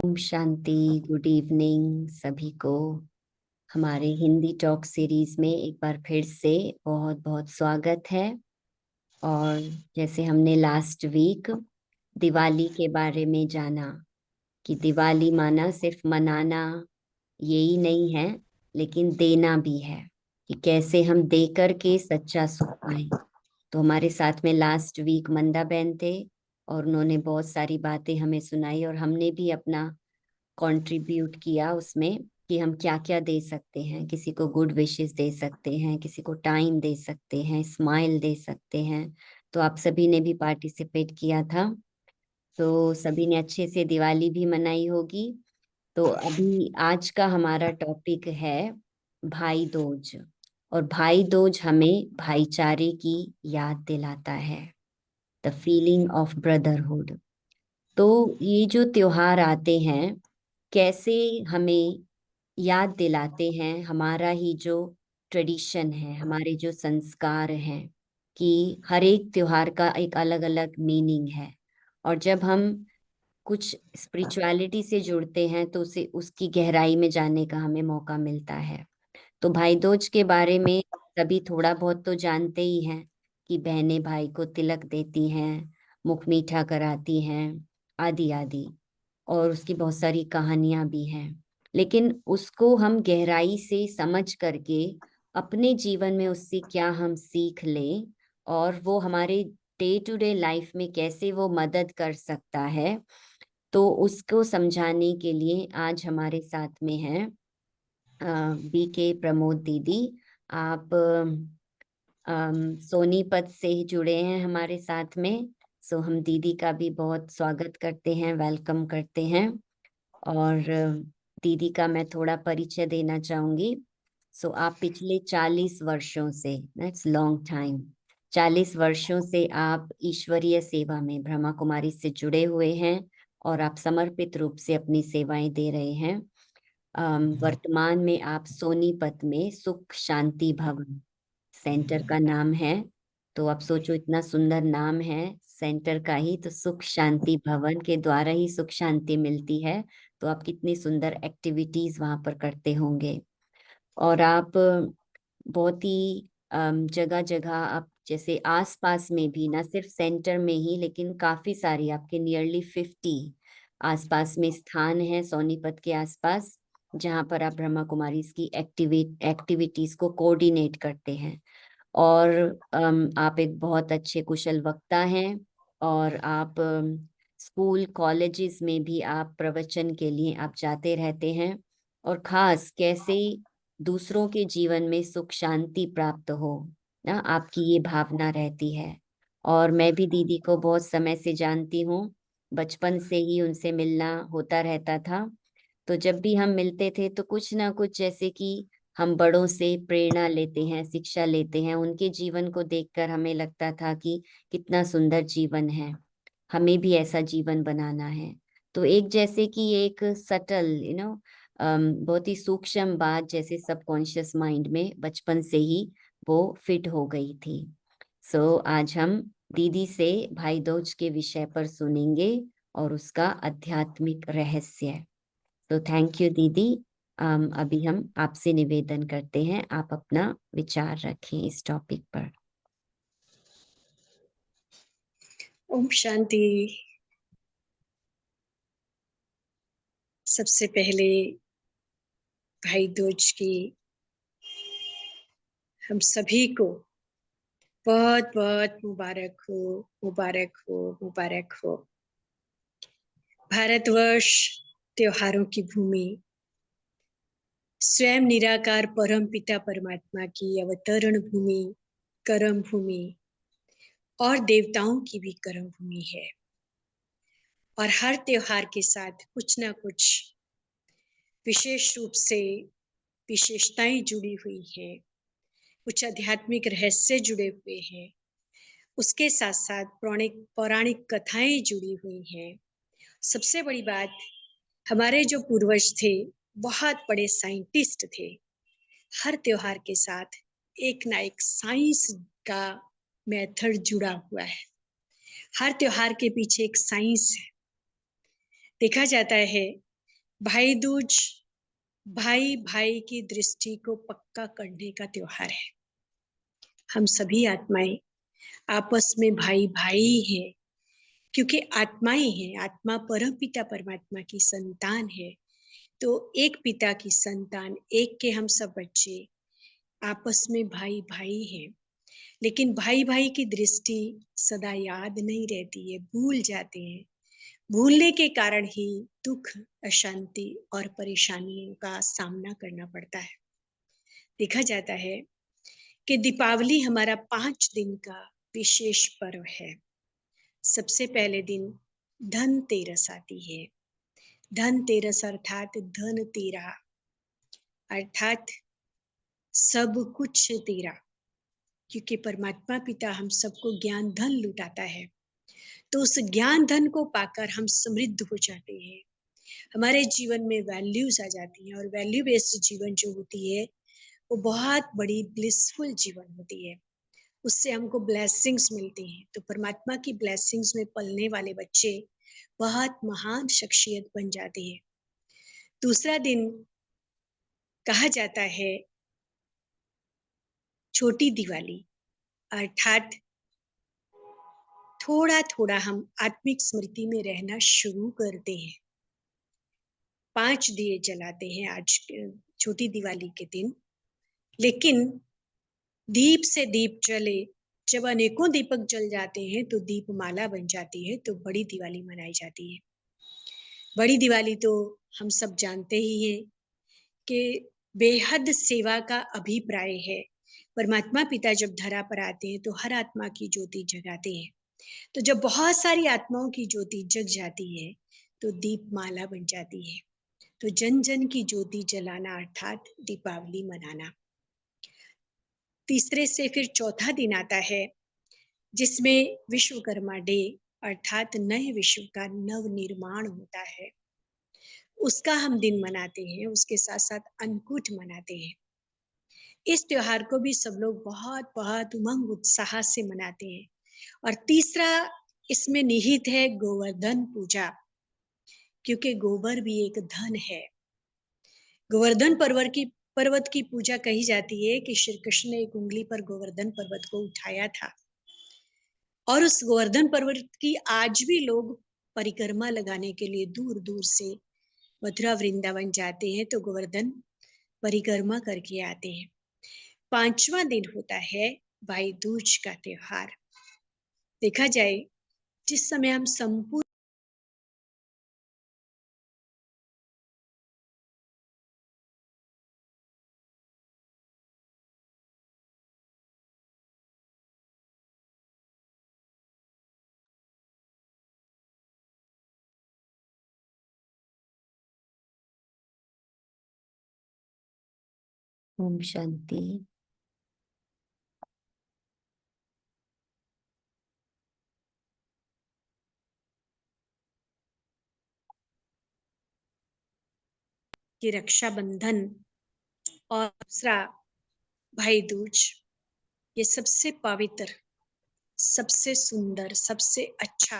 Om Shanti. Good evening सभी को। हमारे हिंदी टॉक सीरीज में एक बार फिर से बहुत बहुत स्वागत है। और जैसे हमने लास्ट वीक दिवाली के बारे में जाना कि दिवाली माना सिर्फ मनाना यही नहीं है, लेकिन देना भी है कि कैसे हम दे करके सच्चा सुख पाए। तो हमारे साथ में लास्ट वीक मंदा बहन थे और उन्होंने बहुत सारी बातें हमें सुनाई और हमने भी अपना कंट्रीब्यूट किया उसमें कि हम क्या क्या दे सकते हैं। किसी को गुड विशेस दे सकते हैं, किसी को टाइम दे सकते हैं, स्माइल दे सकते हैं। तो आप सभी ने भी पार्टिसिपेट किया था, तो सभी ने अच्छे से दिवाली भी मनाई होगी। तो अभी आज का हमारा टॉपिक है भाई दूज। और भाई दूज हमें भाईचारे की याद दिलाता है, द फीलिंग ऑफ ब्रदरहुड। तो ये जो त्योहार आते हैं कैसे हमें याद दिलाते हैं हमारा ही जो ट्रेडिशन है, हमारे जो संस्कार हैं, कि हर एक त्योहार का एक अलग अलग मीनिंग है। और जब हम कुछ स्पिरिचुअलिटी से जुड़ते हैं तो उसे उसकी गहराई में जानने का हमें मौका मिलता है। तो भाई दूज के बारे में सभी थोड़ा बहुत तो जानते ही हैं कि बहनें भाई को तिलक देती हैं, मुख मीठा कराती हैं, आदि आदि। और उसकी बहुत सारी कहानियां भी हैं। लेकिन उसको हम गहराई से समझ करके अपने जीवन में उससे क्या हम सीख लें और वो हमारे डे टू डे लाइफ में कैसे वो मदद कर सकता है, तो उसको समझाने के लिए आज हमारे साथ में हैं बी के प्रमोद दीदी। आप सोनीपत से ही जुड़े हैं हमारे साथ में। सो हम दीदी का भी बहुत स्वागत करते हैं, वेलकम करते हैं। और दीदी का मैं थोड़ा परिचय देना चाहूंगी। सो आप पिछले 40 वर्षों से, दैट्स लॉन्ग टाइम, 40 वर्षों से आप ईश्वरीय सेवा में ब्रह्मा कुमारी से जुड़े हुए हैं और आप समर्पित रूप से अपनी सेवाएं दे रहे हैं। वर्तमान में आप सोनीपत में सुख शांति भवन सेंटर का नाम है। तो आप सोचो, इतना सुंदर नाम है सेंटर का ही, तो सुख शांति भवन के द्वारा ही सुख शांति मिलती है। तो आप कितनी सुंदर एक्टिविटीज वहां पर करते होंगे। और आप बहुत ही जगह जगह आप जैसे आसपास में भी, ना सिर्फ सेंटर में ही, लेकिन काफी सारी आपके नियरली 50 आसपास में स्थान है सोनीपत के आसपास, जहाँ पर आप ब्रह्मा कुमारी की एक्टिविटीज को कोऑर्डिनेट करते हैं। और आप एक बहुत अच्छे कुशल वक्ता हैं। और आप स्कूल कॉलेजेस में भी आप प्रवचन के लिए आप जाते रहते हैं। और खास कैसे दूसरों के जीवन में सुख शांति प्राप्त हो, ना, आपकी ये भावना रहती है। और मैं भी दीदी को बहुत समय से जानती हूँ, बचपन से ही उनसे मिलना होता रहता था। तो जब भी हम मिलते थे तो कुछ ना कुछ, जैसे कि हम बड़ों से प्रेरणा लेते हैं, शिक्षा लेते हैं, उनके जीवन को देखकर हमें लगता था कि कितना सुंदर जीवन है, हमें भी ऐसा जीवन बनाना है। तो एक जैसे कि एक सटल बहुत ही सूक्ष्म बात जैसे सबकॉन्शियस माइंड में बचपन से ही वो फिट हो गई थी। सो आज हम दीदी से भाई दूज के विषय पर सुनेंगे और उसका आध्यात्मिक रहस्य। तो थैंक यू दीदी। अभी हम आपसे निवेदन करते हैं, आप अपना विचार रखें इस टॉपिक पर। ओम शांति। सबसे पहले भाई दूज की हम सभी को बहुत बहुत मुबारक हो, मुबारक हो, मुबारक हो। भारतवर्ष त्योहारों की भूमि, स्वयं निराकार परम पिता परमात्मा की अवतरण भूमि, कर्म भूमि और देवताओं की भी कर्म भूमि है। और हर त्योहार के साथ कुछ ना कुछ विशेष रूप से विशेषताएं जुड़ी हुई हैं, कुछ आध्यात्मिक रहस्य जुड़े हुए हैं, उसके साथ साथ पौराणिक कथाएं जुड़ी हुई हैं। सबसे बड़ी बात, हमारे जो पूर्वज थे बहुत बड़े साइंटिस्ट थे। हर त्योहार के साथ एक ना एक साइंस का मेथड जुड़ा हुआ है। हर त्योहार के पीछे एक साइंस है। देखा जाता है भाई दूज भाई भाई की दृष्टि को पक्का करने का त्योहार है। हम सभी आत्माएं आपस में भाई भाई हैं, क्योंकि आत्माएं हैं। आत्मा परम पिता परमात्मा की संतान है। तो एक पिता की संतान, एक के हम सब बच्चे आपस में भाई भाई हैं। लेकिन भाई भाई की दृष्टि सदा याद नहीं रहती है, भूल जाते हैं। भूलने के कारण ही दुख, अशांति और परेशानियों का सामना करना पड़ता है। देखा जाता है कि दीपावली हमारा 5 दिन का विशेष पर्व है। सबसे पहले दिन धनतेरस आती है। धनतेरस अर्थात धन तेरा, अर्थात सब कुछ तेरा, क्योंकि परमात्मा पिता हम सबको ज्ञान धन लुटाता है। तो उस ज्ञान धन को पाकर हम समृद्ध हो जाते हैं। हमारे जीवन में वैल्यूज आ जाती हैं, और वैल्यू बेस्ड जीवन जो होती है वो बहुत बड़ी ब्लिसफुल जीवन होती है। उससे हमको ब्लेसिंग्स मिलती हैं। तो परमात्मा की ब्लेसिंग्स में पलने वाले बच्चे बहुत महान शख्सियत बन जाते हैं। दूसरा दिन कहा जाता है छोटी दिवाली, अर्थात थोड़ा थोड़ा हम आत्मिक स्मृति में रहना शुरू करते हैं। 5 दिए जलाते हैं आज छोटी दिवाली के दिन। लेकिन दीप से दीप जले, जब अनेकों दीपक जल जाते हैं तो दीपमाला बन जाती है, तो बड़ी दिवाली मनाई जाती है। बड़ी दिवाली तो हम सब जानते ही हैं कि बेहद सेवा का अभिप्राय है। परमात्मा पिता जब धरा पर आते हैं तो हर आत्मा की ज्योति जगाते हैं। तो जब बहुत सारी आत्माओं की ज्योति जग जाती है तो दीपमाला बन जाती है। तो जन जन की ज्योति जलाना अर्थात दीपावली मनाना। तीसरे से फिर चौथा दिन आता है जिसमें विश्वकर्मा डे, अर्थात नए विश्व का नव निर्माण होता है। उसका हम दिन मनाते हैं। उसके साथ साथ अन्नकूट मनाते हैं। इस त्योहार को भी सब लोग बहुत बहुत उमंग उत्साह से मनाते हैं। और तीसरा इसमें निहित है गोवर्धन पूजा, क्योंकि गोबर भी एक धन है। गोवर्धन पर्वत की पूजा कही जाती है कि श्री कृष्ण ने एक उंगली पर गोवर्धन पर्वत को उठाया था, और उस गोवर्धन पर्वत की आज भी लोग परिक्रमा लगाने के लिए दूर दूर से मथुरा वृंदावन जाते हैं, तो गोवर्धन परिक्रमा करके आते हैं। 5वां दिन होता है भाई दूज का त्योहार। देखा जाए जिस समय हम संपूर्ण ओम शांति। की रक्षाबंधन और दूसरा भाई दूज, ये सबसे पवित्र, सबसे सुंदर, सबसे अच्छा,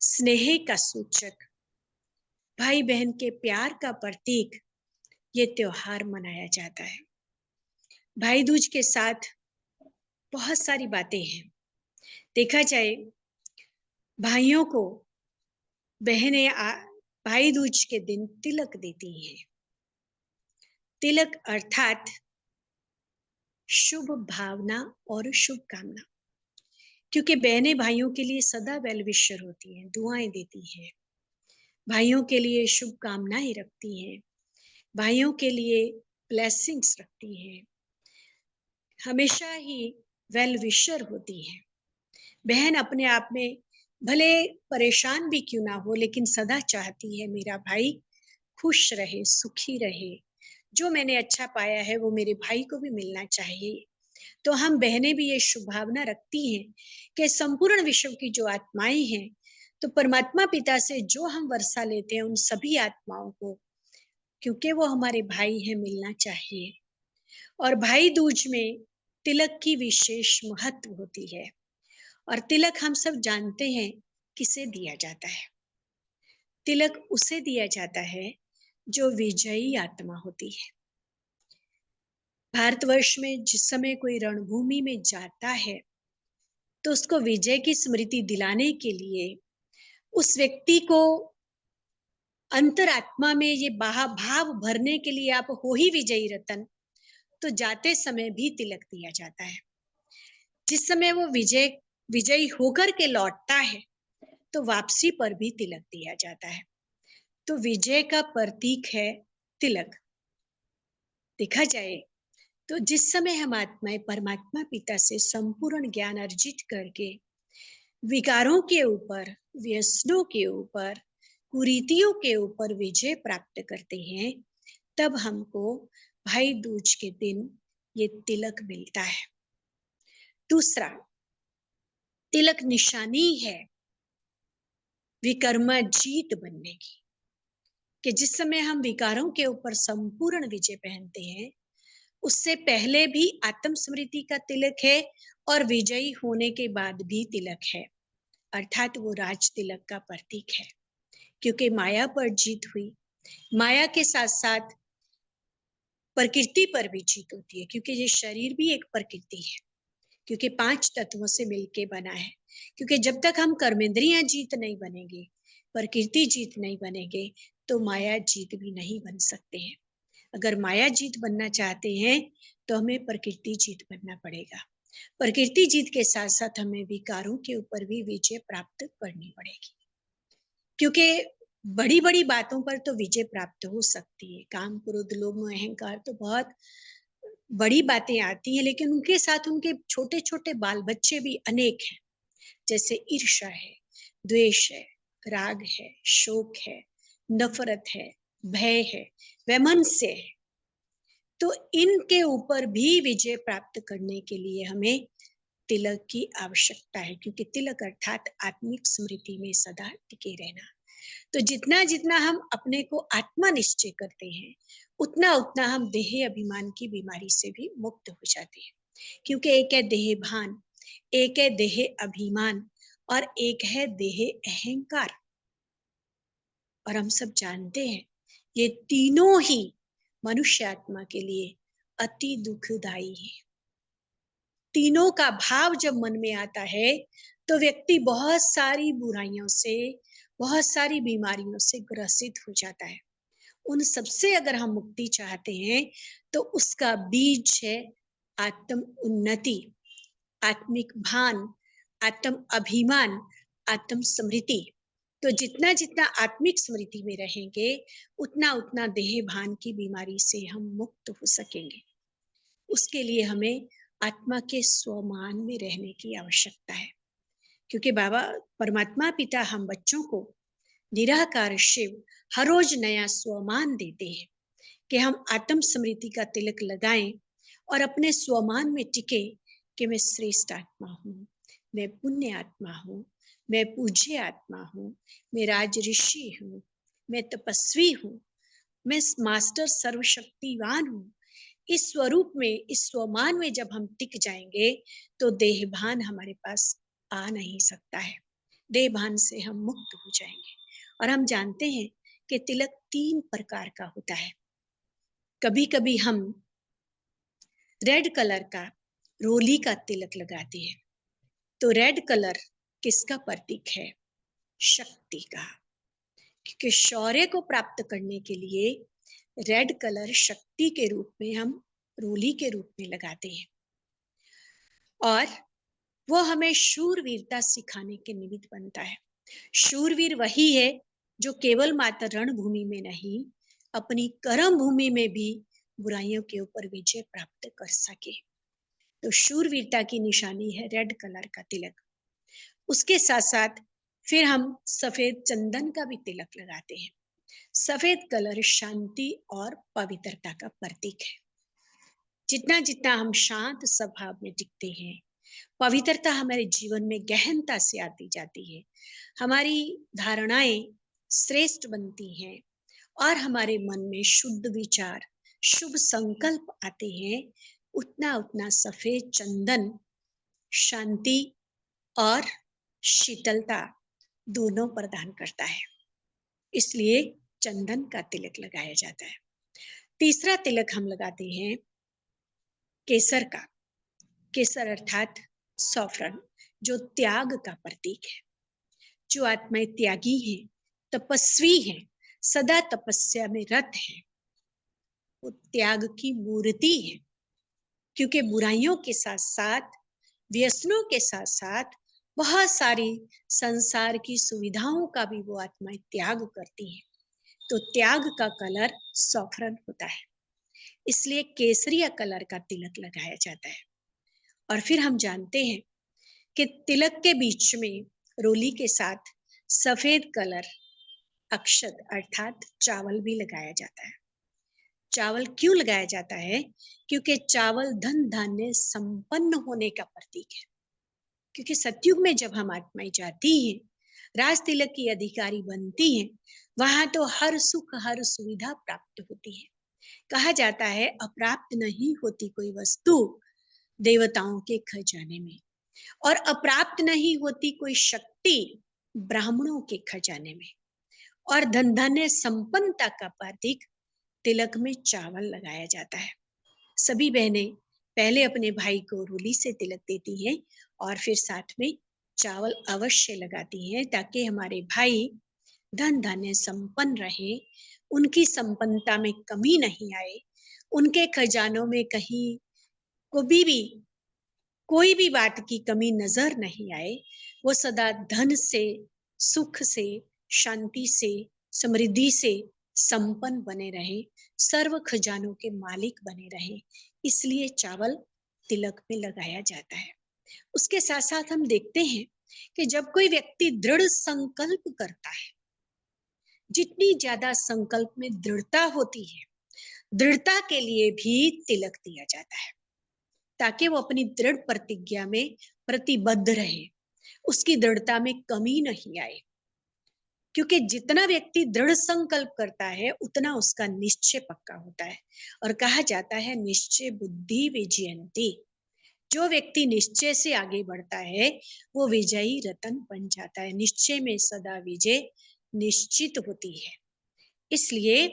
स्नेह का सूचक, भाई बहन के प्यार का प्रतीक ये त्योहार मनाया जाता है। भाई दूज के साथ बहुत सारी बातें हैं। देखा जाए भाइयों को बहनें भाई दूज के दिन तिलक देती हैं। तिलक अर्थात शुभ भावना और शुभकामना, क्योंकि बहनें भाइयों के लिए सदा वेल विशर होती हैं, दुआएं देती हैं, भाइयों के लिए शुभकामनाएं रखती हैं, भाइयों के लिए ब्लेसिंग्स रखती हैं, हमेशा ही वेल विशर होती हैं। बहन अपने आप में भले परेशान भी क्यों ना हो, लेकिन सदा चाहती है मेरा भाई खुश रहे, सुखी रहे। जो मैंने अच्छा पाया है वो मेरे भाई को भी मिलना चाहिए। तो हम बहनें भी ये शुभ भावना रखती हैं कि संपूर्ण विश्व की जो आत्माएं हैं, तो परमात्मा पिता से जो हम वर्षा लेते हैं उन सभी आत्माओं को, क्योंकि वो हमारे भाई हैं, मिलना चाहिए। और भाई दूज में तिलक की विशेष महत्व होती है। और तिलक हम सब जानते हैं किसे दिया जाता है। तिलक उसे दिया जाता है जो विजयी आत्मा होती है। भारतवर्ष में जिस समय कोई रणभूमि में जाता है तो उसको विजय की स्मृति दिलाने के लिए उस व्यक्ति को अंतरात्मा में ये भाव भरने के लिए आप हो ही विजयी रतन, तो जाते समय भी तिलक दिया जाता है। जिस समय वो विजयी होकर के लौटता है तो वापसी पर भी तिलक दिया जाता है। तो विजय का प्रतीक है तिलक। देखा जाए तो जिस समय हम आत्माएं परमात्मा पिता से संपूर्ण ज्ञान अर्जित करके विकारों के ऊपर, व्यसनों के ऊपर, कुरीतियों के ऊपर विजय प्राप्त करते हैं, तब हमको भाई दूज के दिन ये तिलक मिलता है। दूसरा, तिलक निशानी है विकर्मा जीत बनने की, कि जिस समय हम विकारों के ऊपर संपूर्ण विजय पहनते हैं, उससे पहले भी आत्म स्मृति का तिलक है और विजयी होने के बाद भी तिलक है, अर्थात वो राज तिलक का प्रतीक है। क्योंकि माया पर जीत हुई, माया के साथ साथ प्रकृति पर भी जीत होती है, क्योंकि ये शरीर भी एक प्रकृति है, क्योंकि 5 तत्वों से मिलके बना है। क्योंकि जब तक हम कर्मेंद्रियां जीत नहीं बनेंगे, प्रकृति जीत नहीं बनेंगे, तो माया जीत भी नहीं बन सकते हैं। अगर माया जीत बनना चाहते हैं तो हमें प्रकृति जीत बनना पड़ेगा। प्रकृति जीत के साथ साथ हमें विकारों के ऊपर भी विजय प्राप्त करनी पड़ेगी, क्योंकि बड़ी बड़ी बातों पर तो विजय प्राप्त हो सकती है। काम, क्रोध, लोभ, मोह, अहंकार तो बहुत बड़ी बातें आती हैं, लेकिन उनके साथ उनके छोटे छोटे बाल बच्चे भी अनेक हैं, जैसे ईर्ष्या है, द्वेष है, राग है, शोक है, नफरत है, भय है, वैमनस्य है। तो इनके ऊपर भी विजय प्राप्त करने के लिए हमें तिलक की आवश्यकता है, क्योंकि तिलक अर्थात आत्मिक स्मृति में सदा टिके रहना। तो जितना जितना हम अपने को आत्मा निश्चय करते हैं, उतना उतना हम देह अभिमान की बीमारी से भी मुक्त हो जाते हैं। क्योंकि एक है देह भान, एक है देह अभिमान और एक है देह अहंकार। और हम सब जानते हैं ये तीनों ही मनुष्य आत्मा के लिए अति दुखदाई है। तीनों का भाव जब मन में आता है तो व्यक्ति बहुत सारी बुराइयों से, बहुत सारी बीमारियों से ग्रसित हो जाता है। उन सबसे अगर हम मुक्ति चाहते हैं तो उसका बीज है आत्म उन्नति, आत्मिक भान, आत्म अभिमान, आत्म स्मृति। तो जितना जितना आत्मिक स्मृति में रहेंगे, उतना उतना देह भान की बीमारी से हम मुक्त हो सकेंगे। उसके लिए हमें आत्मा के स्वमान में रहने की आवश्यकता है, क्योंकि बाबा परमात्मा पिता हम बच्चों को निराकार शिव हर रोज नया स्वमान देते हैं कि हम आत्म स्मृति का तिलक लगाएं और अपने स्वमान में टिके कि मैं श्रेष्ठ आत्मा हूँ, मैं पुण्य आत्मा हूँ, मैं पूज्य आत्मा हूँ, मैं राज ऋषि हूँ, मैं तपस्वी हूँ, मैं मास्टर सर्वशक्तिवान हूँ। इस स्वरूप में, इस स्वमान में जब हम टिक जाएंगे तो देहभान हमारे पास आ नहीं सकता है। देहभान से हम मुक्त हो जाएंगे। और हम जानते हैं कि तिलक 3 प्रकार का होता है। कभी कभी हम रेड कलर का रोली का तिलक लगाते हैं। तो रेड कलर किसका प्रतीक है? शक्ति का। क्योंकि शौर्य को प्राप्त करने के लिए रेड कलर शक्ति के रूप में हम रोली के रूप में लगाते हैं, और वो हमें शूरवीरता सिखाने के निमित्त बनता है। शूरवीर वही है जो केवल मात्र रणभूमि में नहीं, अपनी कर्म भूमि में भी बुराइयों के ऊपर विजय प्राप्त कर सके। तो शूरवीरता की निशानी है रेड कलर का तिलक। उसके साथ साथ फिर हम सफेद चंदन का भी तिलक लगाते हैं। सफेद कलर शांति और पवित्रता का प्रतीक है। जितना जितना हम शांत स्वभाव में टिकते हैं, पवित्रता हमारे जीवन में गहनता से आती जाती है, हमारी धारणाएं श्रेष्ठ बनती हैं और हमारे मन में शुद्ध विचार, शुभ संकल्प आते हैं, उतना उतना सफेद चंदन शांति और शीतलता दोनों प्रदान करता है। इसलिए चंदन का तिलक लगाया जाता है। तीसरा तिलक हम लगाते हैं केसर का। केसर अर्थात सॉफ्रन, जो त्याग का प्रतीक है। जो आत्माएं त्यागी हैं, तपस्वी हैं, सदा तपस्या में रत हैं, वो त्याग की मूर्ति है। क्योंकि बुराइयों के साथ साथ, व्यसनों के साथ साथ बहुत सारी संसार की सुविधाओं का भी वो आत्माएं त्याग करती हैं। तो त्याग का कलर सॉफ्रन होता है, इसलिए केसरिया कलर का तिलक लगाया जाता है। और फिर हम जानते हैं कि तिलक के बीच में रोली के साथ सफेद कलर अक्षत अर्थात चावल भी लगाया जाता है। चावल क्यों लगाया जाता है? क्योंकि चावल धन धान्य संपन्न होने का प्रतीक है। क्योंकि सतयुग में जब हम आत्माएं जाती हैं, राज तिलक की अधिकारी बनती हैं, वहां तो हर सुख हर सुविधा प्राप्त होती है। कहा जाता है अप्राप्त नहीं होती कोई वस्तु देवताओं के खजाने में, और अप्राप्त नहीं होती कोई शक्ति ब्राह्मणों के खजाने में। और धन धान्य संपन्नता का प्रतीक तिलक में चावल लगाया जाता है। सभी बहनें पहले अपने भाई को रोली से तिलक देती हैं और फिर साथ में चावल अवश्य लगाती हैं, ताकि हमारे भाई धन धान्य संपन्न रहे, उनकी संपन्नता में कमी नहीं आए, उनके खजानों में कहीं कभी भी कोई भी बात की कमी नजर नहीं आए। वो सदा धन से, सुख से, शांति से, समृद्धि से संपन्न बने रहे, सर्व खजानों के मालिक बने रहे। इसलिए चावल तिलक में लगाया जाता है। उसके साथ साथ हम देखते हैं कि जब कोई व्यक्ति दृढ़ संकल्प करता है, जितनी ज्यादा संकल्प में दृढ़ता होती है, दृढ़ता के लिए भी तिलक दिया जाता है, ताकि वो अपनी दृढ़ प्रतिज्ञा में प्रतिबद्ध रहे, उसकी दृढ़ता में कमी नहीं आए। क्योंकि जितना व्यक्ति दृढ़ संकल्प करता है, उतना उसका निश्चय पक्का होता है। और कहा जाता है निश्चय बुद्धि विजयंती। जो व्यक्ति निश्चय से आगे बढ़ता है, वो विजयी रतन बन जाता है। निश्चय में सदा विजय निश्चित होती है। इसलिए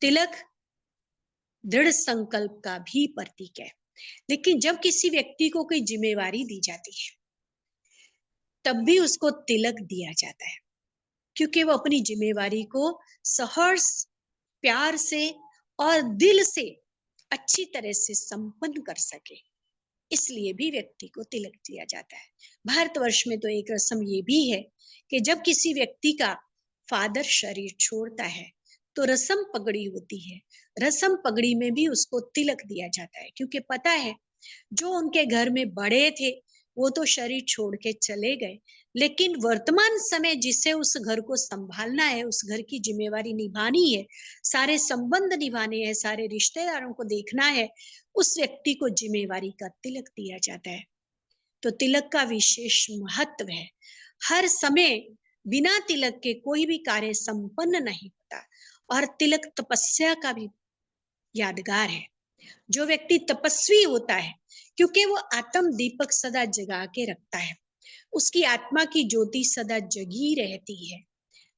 तिलक दृढ़ संकल्प का भी प्रतीक है। लेकिन जब किसी व्यक्ति को कोई जिम्मेवारी दी जाती है, तब भी उसको तिलक दिया जाता है, क्योंकि वो अपनी जिम्मेवारी को सहर्ष, प्यार से और दिल से अच्छी तरह से संपन्न कर सके। इसलिए भी व्यक्ति को तिलक दिया जाता है। भारतवर्ष में तो एक रस्म ये भी है कि जब किसी व्यक्ति का फादर शरीर छोड़ता है, तो रस्म पगड़ी होती है। रस्म पगड़ी में भी उसको तिलक दिया जाता है, क्योंकि पता है जो उनके घर में बड़े थे वो तो शरीर छोड़ के चले गए, लेकिन वर्तमान समय जिसे उस घर को संभालना है, उस घर की जिम्मेवारी निभानी है, सारे संबंध निभाने हैं, सारे रिश्तेदारों को देखना है, उस व्यक्ति को जिम्मेवारी का तिलक दिया जाता है। तो तिलक का विशेष महत्व है। हर समय बिना तिलक के कोई भी कार्य संपन्न नहीं होता। और तिलक तपस्या का भी यादगार है। जो व्यक्ति तपस्वी होता है, क्योंकि वो आत्म दीपक सदा जगा के रखता है, उसकी आत्मा की ज्योति सदा जगी रहती है,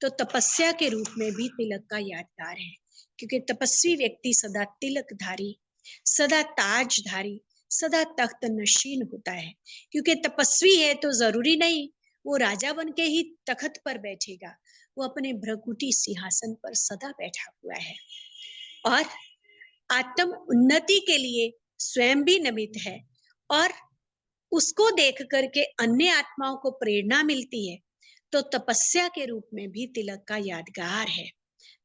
तो तपस्या के रूप में भी तिलक का यादगार है। क्योंकि तपस्वी व्यक्ति सदा तिलकधारी, सदा ताजधारी, सदा तख्त नशीन होता है। क्योंकि तपस्वी है तो जरूरी नहीं वो राजा बन के ही तख्त पर बैठेगा, वो अपने भ्रकुटी सिंहासन पर सदा बैठा हुआ है। और आत्म उन्नति के लिए स्वयं भी नमित है, और उसको देख करके अन्य आत्माओं को प्रेरणा मिलती है। तो तपस्या के रूप में भी तिलक का यादगार है।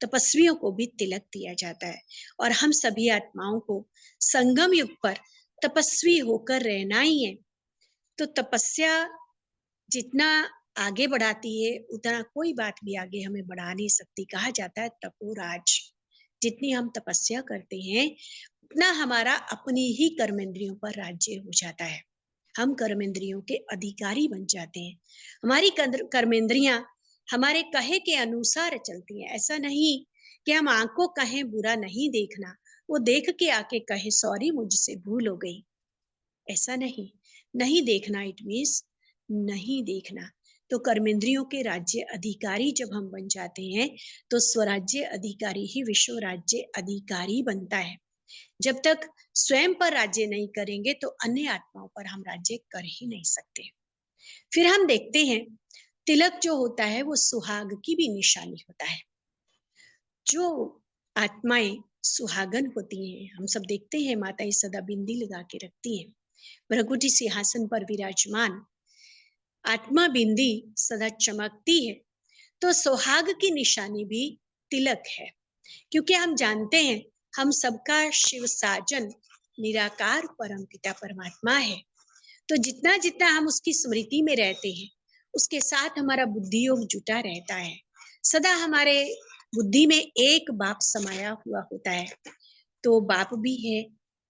तपस्वियों को भी तिलक दिया जाता है। और हम सभी आत्माओं को संगम युग पर तपस्वी होकर रहना ही है। तो तपस्या जितना आगे बढ़ाती है, उतना कोई बात भी आगे हमें बढ़ा नहीं सकती। कहा जाता है तपोराज। जितनी हम तपस्या करते हैं, उतना हमारा अपनी ही कर्मेंद्रियों पर राज्य हो जाता है। हम कर्मेंद्रियों के अधिकारी बन जाते हैं। हमारी कर्मेंद्रियां हमारे कहे के अनुसार चलती हैं। ऐसा नहीं कि हम आंखों कहें बुरा नहीं देखना, वो देख के आके कहे सॉरी मुझसे भूल हो गई, ऐसा नहीं। नहीं देखना इट मीन्स नहीं देखना। तो कर्मेंद्रियों के राज्य अधिकारी जब हम बन जाते हैं तो स्वराज्य अधिकारी ही विश्व राज्य अधिकारी बनता है। जब तक स्वयं पर राज्य नहीं करेंगे तो अन्य आत्माओं पर हम राज्य कर ही नहीं सकते। फिर हम देखते हैं तिलक जो होता है वो सुहाग की भी निशानी होता है। जो आत्माएं सुहागन होती हैं, हम सब देखते हैं माताएं सदा बिंदी लगा के रखती हैं, भ्रगुटी सिंहासन पर विराजमान आत्मा बिंदी सदा चमकती है। तो सुहाग की निशानी भी तिलक है, क्योंकि हम जानते हैं हम सबका शिव साजन निराकार परम पिता परमात्मा है। तो जितना जितना हम उसकी स्मृति में रहते हैं उसके साथ हमारा बुद्धि योग जुटा रहता है। सदा हमारे बुद्धि में एक बाप समाया हुआ होता है। तो बाप भी है,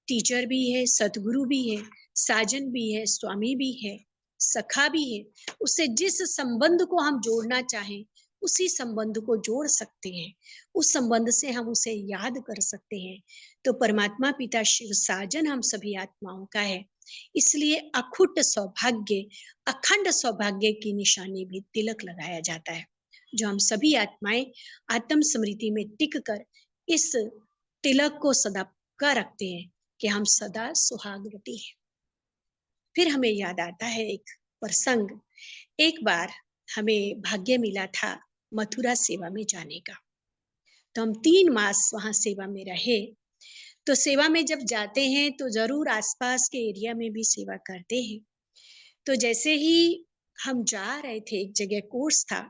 टीचर भी है, सतगुरु भी है, साजन भी है, स्वामी भी है, सखा भी है। उससे जिस संबंध को हम जोड़ना चाहें उसी संबंध को जोड़ सकते हैं, उस संबंध से हम उसे याद कर सकते हैं। तो परमात्मा पिता शिव साजन हम सभी आत्माओं का है, इसलिए अखुट सौभाग्य अखंड सौभाग्य की निशानी भी तिलक लगाया जाता है, जो हम सभी आत्माएं आत्म स्मृति में टिक कर इस तिलक को सदा का रखते हैं कि हम सदा सुहागवती हैं। फिर हमें याद आता है एक प्रसंग। एक बार हमें भाग्य मिला था मथुरा सेवा में जाने का, तो हम 3 मास वहां सेवा में रहे। तो सेवा में जब जाते हैं तो जरूर आसपास के एरिया में भी सेवा करते हैं। तो जैसे ही हम जा रहे थे, एक जगह कोर्स था,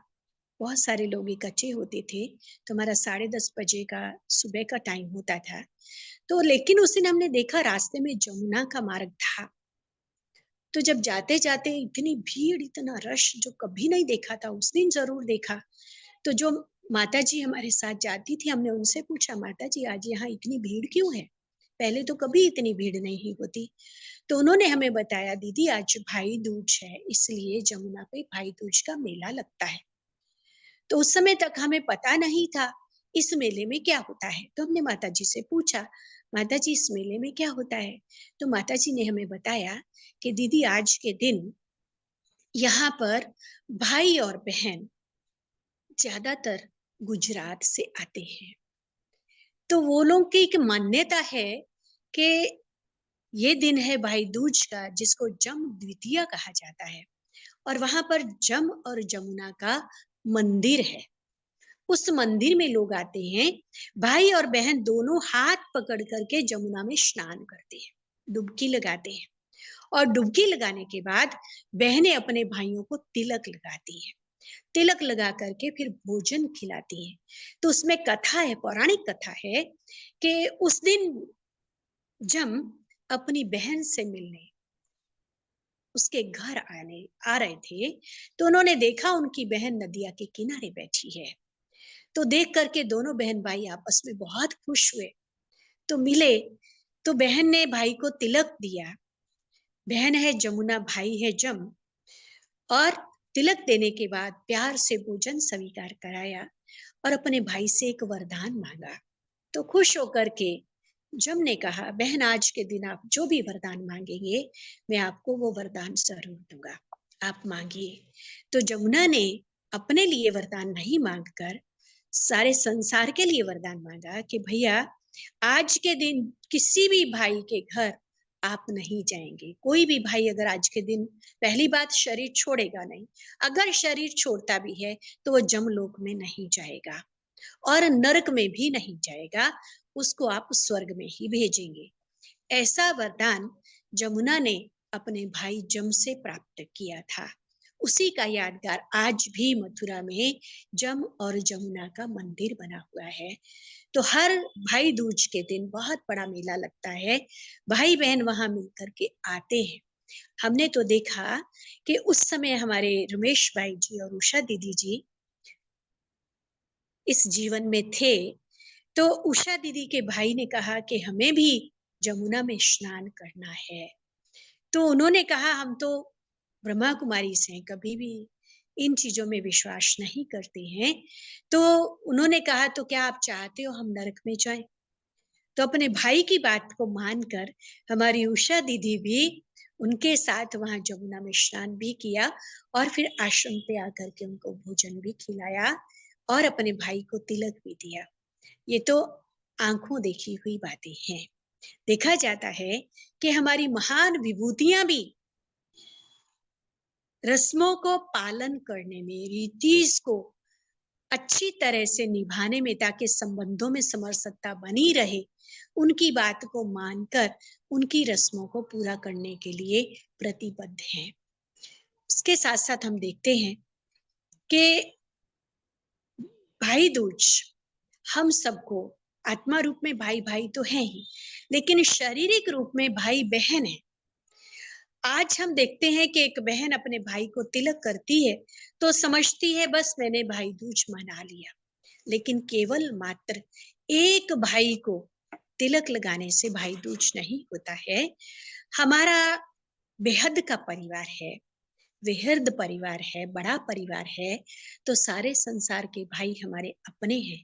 बहुत सारे लोग इकट्ठे होते थे, तो हमारा 10:30 बजे का सुबह का टाइम होता था। तो लेकिन उस दिन हमने देखा रास्ते में जमुना का मार्ग था। तो जब जाते जाते इतनी भीड़, इतना रश जो कभी नहीं देखा था, उस दिन जरूर देखा। तो जो माता जी हमारे साथ जाती थी, हमने उनसे पूछा, माता जी आज यहाँ इतनी भीड़ क्यों है? पहले तो कभी इतनी भीड़ नहीं होती। तो उन्होंने हमें बताया, दीदी आज भाई दूज है, इसलिए जमुना पे भाई दूज का मेला लगता है। तो उस समय तक हमें पता नहीं था इस मेले में क्या होता है। तो हमने माता जी से पूछा, माता जी इस मेले में क्या होता है? तो माता जी ने हमें बताया कि दीदी आज के दिन यहाँ पर भाई और बहन ज्यादातर गुजरात से आते हैं। तो वो लोग की एक मान्यता है कि ये दिन है भाई दूज का, जिसको जम द्वितीया कहा जाता है, और वहां पर जम और जमुना का मंदिर है। उस मंदिर में लोग आते हैं, भाई और बहन दोनों हाथ पकड़ करके जमुना में स्नान करते हैं, डुबकी लगाते हैं, और डुबकी लगाने के बाद बहनें अपने भाइयों को तिलक लगाती हैं। तिलक लगा करके फिर भोजन खिलाती हैं। तो उसमें कथा है, पौराणिक कथा है कि उस दिन जम अपनी बहन से मिलने उसके घर आ रहे थे, तो उन्होंने देखा उनकी बहन नदिया के किनारे बैठी है। तो देख करके दोनों बहन भाई आपस में बहुत खुश हुए। तो मिले, तो बहन ने भाई को तिलक दिया। बहन है जमुना, भाई है जम, और तिलक देने के बाद प्यार से भोजन स्वीकार कराया और अपने भाई से एक वरदान मांगा। तो खुश होकर के जम ने कहा, बहन आज के दिन आप जो भी वरदान मांगेंगे मैं आपको वो वरदान जरूर दूंगा, आप मांगिए। तो जमुना ने अपने लिए वरदान नहीं मांगकर सारे संसार के लिए वरदान मांगा कि भैया आज के दिन किसी भी भाई के घर आप नहीं जाएंगे। कोई भी भाई अगर आज के दिन, पहली बात शरीर छोड़ेगा नहीं, अगर शरीर छोड़ता भी है तो वो जमलोक में नहीं जाएगा और नरक में भी नहीं जाएगा, उसको आप स्वर्ग में ही भेजेंगे। ऐसा वरदान जमुना ने अपने भाई जम से प्राप्त किया था। उसी का यादगार आज भी मथुरा में जम और जमुना का मंदिर बना हुआ है। तो हर भाई दूज के दिन बहुत बड़ा मेला लगता है, भाई बहन वहां मिलकर के आते हैं। हमने तो देखा कि उस समय हमारे रमेश भाई जी और उषा दीदी जी इस जीवन में थे। तो उषा दीदी के भाई ने कहा कि हमें भी जमुना में स्नान करना है। तो उन्होंने कहा, हम तो ब्रह्मा कुमारी से कभी भी इन चीजों में विश्वास नहीं करते हैं। तो उन्होंने कहा, तो क्या आप चाहते हो हम नरक में जाएं? तो अपने भाई की बात को मानकर हमारी उषा दीदी भी उनके साथ वहां जमुना में स्नान भी किया और फिर आश्रम पे आकर के उनको भोजन भी खिलाया और अपने भाई को तिलक भी दिया। ये तो आंखों देखी हुई बातें हैं। देखा जाता है कि हमारी महान विभूतियां भी रस्मों को पालन करने में, रीतिज को अच्छी तरह से निभाने में, ताकि संबंधों में समरसता बनी रहे, उनकी बात को मानकर उनकी रस्मों को पूरा करने के लिए प्रतिबद्ध हैं। इसके साथ साथ हम देखते हैं कि भाई दूज हम सबको आत्मा रूप में भाई भाई तो है ही, लेकिन शारीरिक रूप में भाई बहन है। आज हम देखते हैं कि एक बहन अपने भाई को तिलक करती है तो समझती है बस मैंने भाई दूज मना लिया, लेकिन केवल मात्र एक भाई को तिलक लगाने से भाई दूज नहीं होता है। हमारा बेहद का परिवार है, वृहद परिवार है, बड़ा परिवार है, तो सारे संसार के भाई हमारे अपने हैं।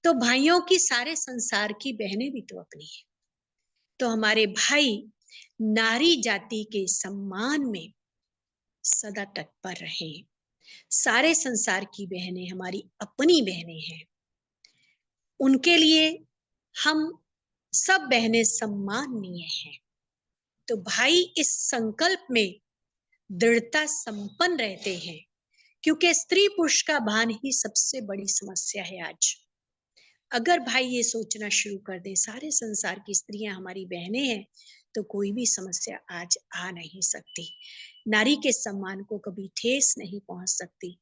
तो भाइयों की सारे संसार की बहनें भी तो अपनी है। तो हमारे भाई नारी जाति के सम्मान में सदा तत्पर रहे। सारे संसार की बहनें हमारी अपनी बहनें हैं, उनके लिए हम सब बहनें सम्माननीय हैं। तो भाई इस संकल्प में दृढ़ता संपन्न रहते हैं, क्योंकि स्त्री पुरुष का भान ही सबसे बड़ी समस्या है आज। अगर भाई ये सोचना शुरू कर दे सारे संसार की स्त्रियां हमारी बहनें हैं, तो कोई भी समस्या आज आ नहीं सकती, नारी के सम्मान को कभी ठेस नहीं पहुंच सकती।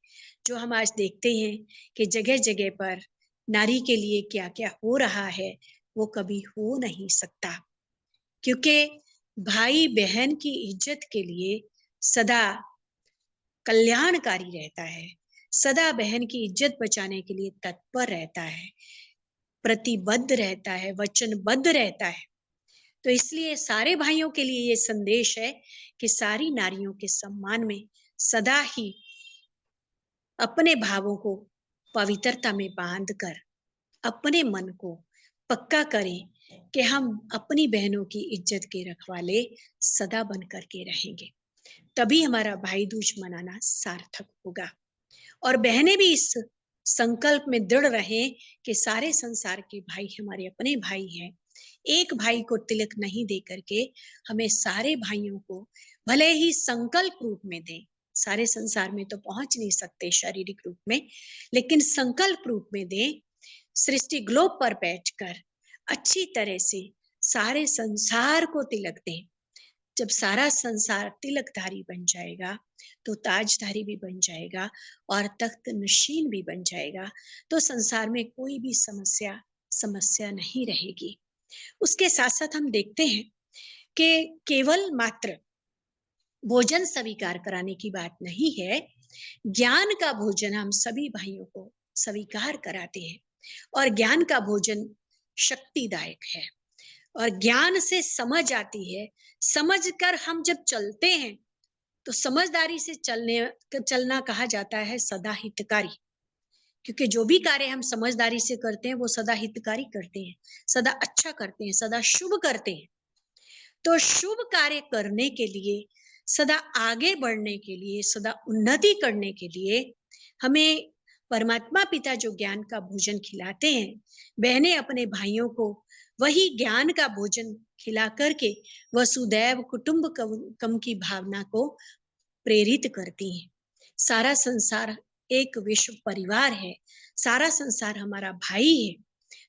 जो हम आज देखते हैं कि जगह जगह पर नारी के लिए क्या क्या हो रहा है, वो कभी हो नहीं सकता, क्योंकि भाई बहन की इज्जत के लिए सदा कल्याणकारी रहता है, सदा बहन की इज्जत बचाने के लिए तत्पर रहता है, प्रतिबद्ध रहता है, वचनबद्ध रहता है। तो इसलिए सारे भाइयों के लिए ये संदेश है कि सारी नारियों के सम्मान में सदा ही अपने भावों को पवित्रता में बांधकर अपने मन को पक्का करें कि हम अपनी बहनों की इज्जत के रखवाले सदा बन करके रहेंगे। तभी हमारा भाई दूज मनाना सार्थक होगा और बहनें भी इस संकल्प में दृढ़ रहें कि सारे संसार के भाई हमारे अपने भाई हैं। एक भाई को तिलक नहीं दे करके हमें सारे भाइयों को भले ही संकल्प रूप में दें, सारे संसार में तो पहुंच नहीं सकते शारीरिक रूप में, लेकिन संकल्प रूप में दें। सृष्टि ग्लोब पर बैठकर अच्छी तरह से सारे संसार को तिलक दें। जब सारा संसार तिलकधारी बन जाएगा तो ताजधारी भी बन जाएगा और तख्त नशीन भी बन जाएगा, तो संसार में कोई भी समस्या नहीं रहेगी। उसके साथ साथ हम देखते हैं कि केवल मात्र भोजन स्वीकार कराने की बात नहीं है, ज्ञान का भोजन हम सभी भाइयों को स्वीकार कराते हैं और ज्ञान का भोजन शक्तिदायक है और ज्ञान से समझ आती है। समझकर हम जब चलते हैं तो समझदारी से चलना कहा जाता है सदा हितकारी, क्योंकि जो भी कार्य हम समझदारी से करते हैं वो सदा हितकारी करते हैं, सदा अच्छा करते हैं, सदा शुभ करते हैं। तो शुभ कार्य करने के लिए, सदा आगे बढ़ने के लिए, सदा उन्नति करने के लिए हमें परमात्मा पिता जो ज्ञान का भोजन खिलाते हैं, बहनें अपने भाइयों को वही ज्ञान का भोजन खिला करके वसुदैव कुटुंबकम की भावना को प्रेरित करती हैं। सारा संसार एक विश्व परिवार है, सारा संसार हमारा भाई है,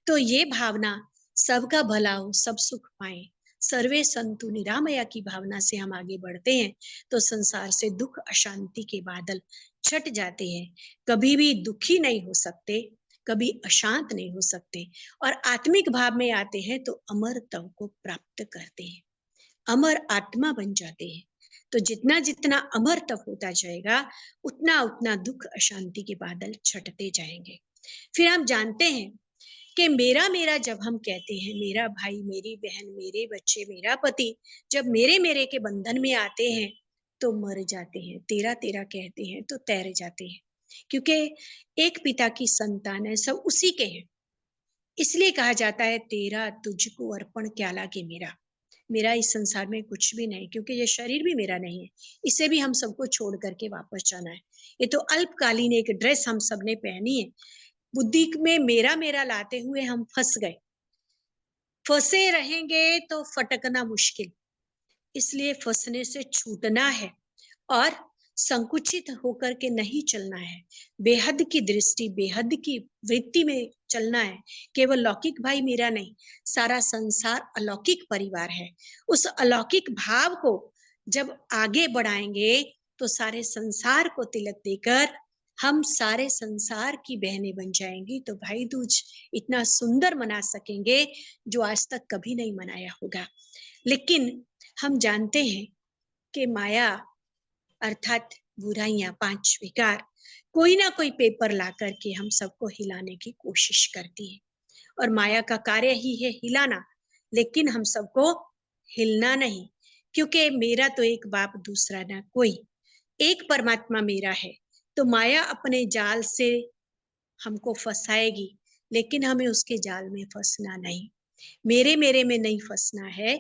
तो ये भावना सबका भला हो, सब सुख पाए, सर्वे संतु निरामया की भावना से हम आगे बढ़ते हैं तो संसार से दुख अशांति के बादल छट जाते हैं। कभी भी दुखी नहीं हो सकते, कभी अशांत नहीं हो सकते और आत्मिक भाव में आते हैं तो अमरत्व को प्राप्त करते हैं, अमर आत्मा बन जाते हैं। तो जितना जितना अमरत्व होता जाएगा उतना उतना दुख अशांति के बादल छटते जाएंगे। फिर हम जानते हैं कि मेरा मेरा जब हम कहते हैं, मेरा भाई, मेरी बहन, मेरे बच्चे, मेरा पति, जब मेरे मेरे के बंधन में आते हैं तो मर जाते हैं, तेरा तेरा कहते हैं तो तैर जाते हैं, क्योंकि एक पिता की संतान है, सब उसी के हैं। इसलिए कहा जाता है तेरा तुझको अर्पण क्या लागे मेरा। मेरा इस संसार में कुछ भी नहीं, क्योंकि ये शरीर भी मेरा नहीं है, इसे भी हम सबको छोड़ करके वापस जाना है। ये तो अल्पकालीन एक ड्रेस हम सबने पहनी है, बुद्धि में मेरा मेरा लाते हुए हम फंस गए। फंसे रहेंगे तो फटकना मुश्किल, इसलिए फंसने से छूटना है और संकुचित होकर के नहीं चलना है। बेहद की दृष्टि, बेहद की वृत्ति में चलना है। केवल लौकिक भाई मेरा नहीं, सारा संसार अलौकिक परिवार है। उस अलौकिक भाव को जब आगे बढ़ाएंगे तो सारे संसार को तिलक देकर हम सारे संसार की बहनें बन जाएंगी, तो भाई दूज इतना सुंदर मना सकेंगे जो आज तक कभी नहीं मनाया होगा। लेकिन हम जानते हैं कि माया अर्थात बुराइयां, 5 विकार कोई ना कोई पेपर ला करके हम सबको हिलाने की कोशिश करती है, और माया का कार्य ही है हिलाना, लेकिन हम सबको हिलना नहीं, क्योंकि मेरा तो एक बाप दूसरा ना कोई, एक परमात्मा मेरा है। तो माया अपने जाल से हमको फंसाएगी, लेकिन हमें उसके जाल में फंसना नहीं, मेरे मेरे में नहीं फंसना है,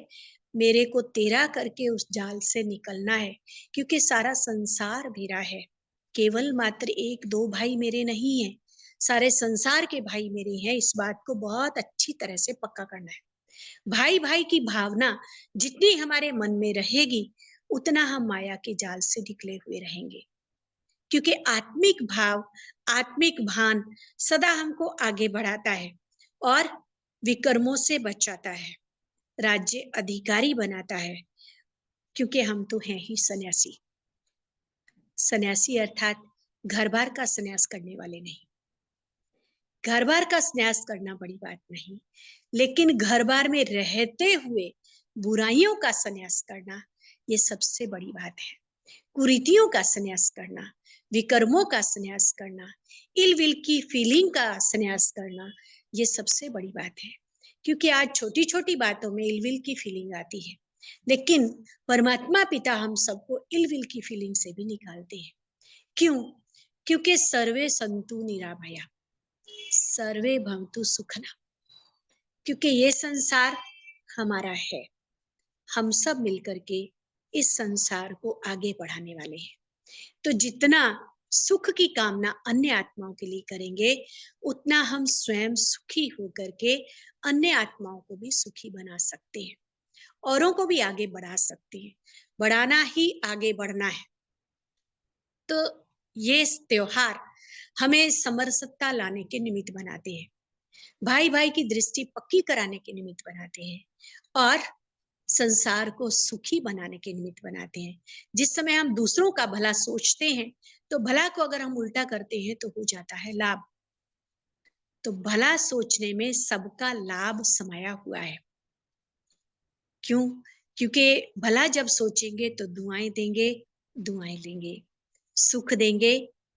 मेरे को तेरा करके उस जाल से निकलना है, क्योंकि सारा संसार मेरा है। केवल मात्र 1-2 भाई मेरे नहीं है, सारे संसार के भाई मेरे हैं। इस बात को बहुत अच्छी तरह से पक्का करना है। भाई भाई की भावना जितनी हमारे मन में रहेगी, उतना हम माया के जाल से निकले हुए रहेंगे, क्योंकि आत्मिक भाव, आत्मिक भान सदा हमको आगे बढ़ाता है और विकर्मों से बचाता है, राज्य अधिकारी बनाता है, क्योंकि हम तो हैं ही सन्यासी। सन्यासी अर्थात घर बार का सन्यास करने वाले नहीं। घर बार का सन्यास करना बड़ी बात नहीं, लेकिन घर बार में रहते हुए बुराइयों का सन्यास करना, ये सबसे बड़ी बात है। कुरीतियों का सन्यास करना, विकर्मों का सन्यास करना, इलविल की फीलिंग का सन्यास करना, ये सबसे बड़ी बात है। क्योंकि आज छोटी छोटी बातों में इलविल की फीलिंग आती है, लेकिन परमात्मा पिता हम सबको इलविल की फीलिंग से भी निकालते हैं। क्यों? क्योंकि सर्वे संतु निरामया, सर्वे भवन्तु सुखना, क्योंकि ये संसार हमारा है, हम सब मिलकर के इस संसार को आगे बढ़ाने वाले हैं। तो जितना सुख की कामना अन्य आत्माओं के लिए करेंगे, उतना हम स्वयं सुखी होकर के अन्य आत्माओं को भी सुखी बना सकते हैं, औरों को भी आगे बढ़ा सकते हैं। बढ़ाना ही आगे बढ़ना है। तो ये त्योहार हमें समरसता लाने के निमित्त बनाते हैं, भाई भाई की दृष्टि पक्की कराने के निमित्त बनाते हैं, और संसार को सुखी बनाने के निमित्त बनाते हैं। जिस समय हम दूसरों का भला सोचते हैं, तो भला को अगर हम उल्टा करते हैं तो हो जाता है लाभ। तो भला सोचने में सबका लाभ समाया हुआ है। क्यों? क्योंकि भला जब सोचेंगे तो दुआएं देंगे, दुआएं लेंगे, सुख देंगे,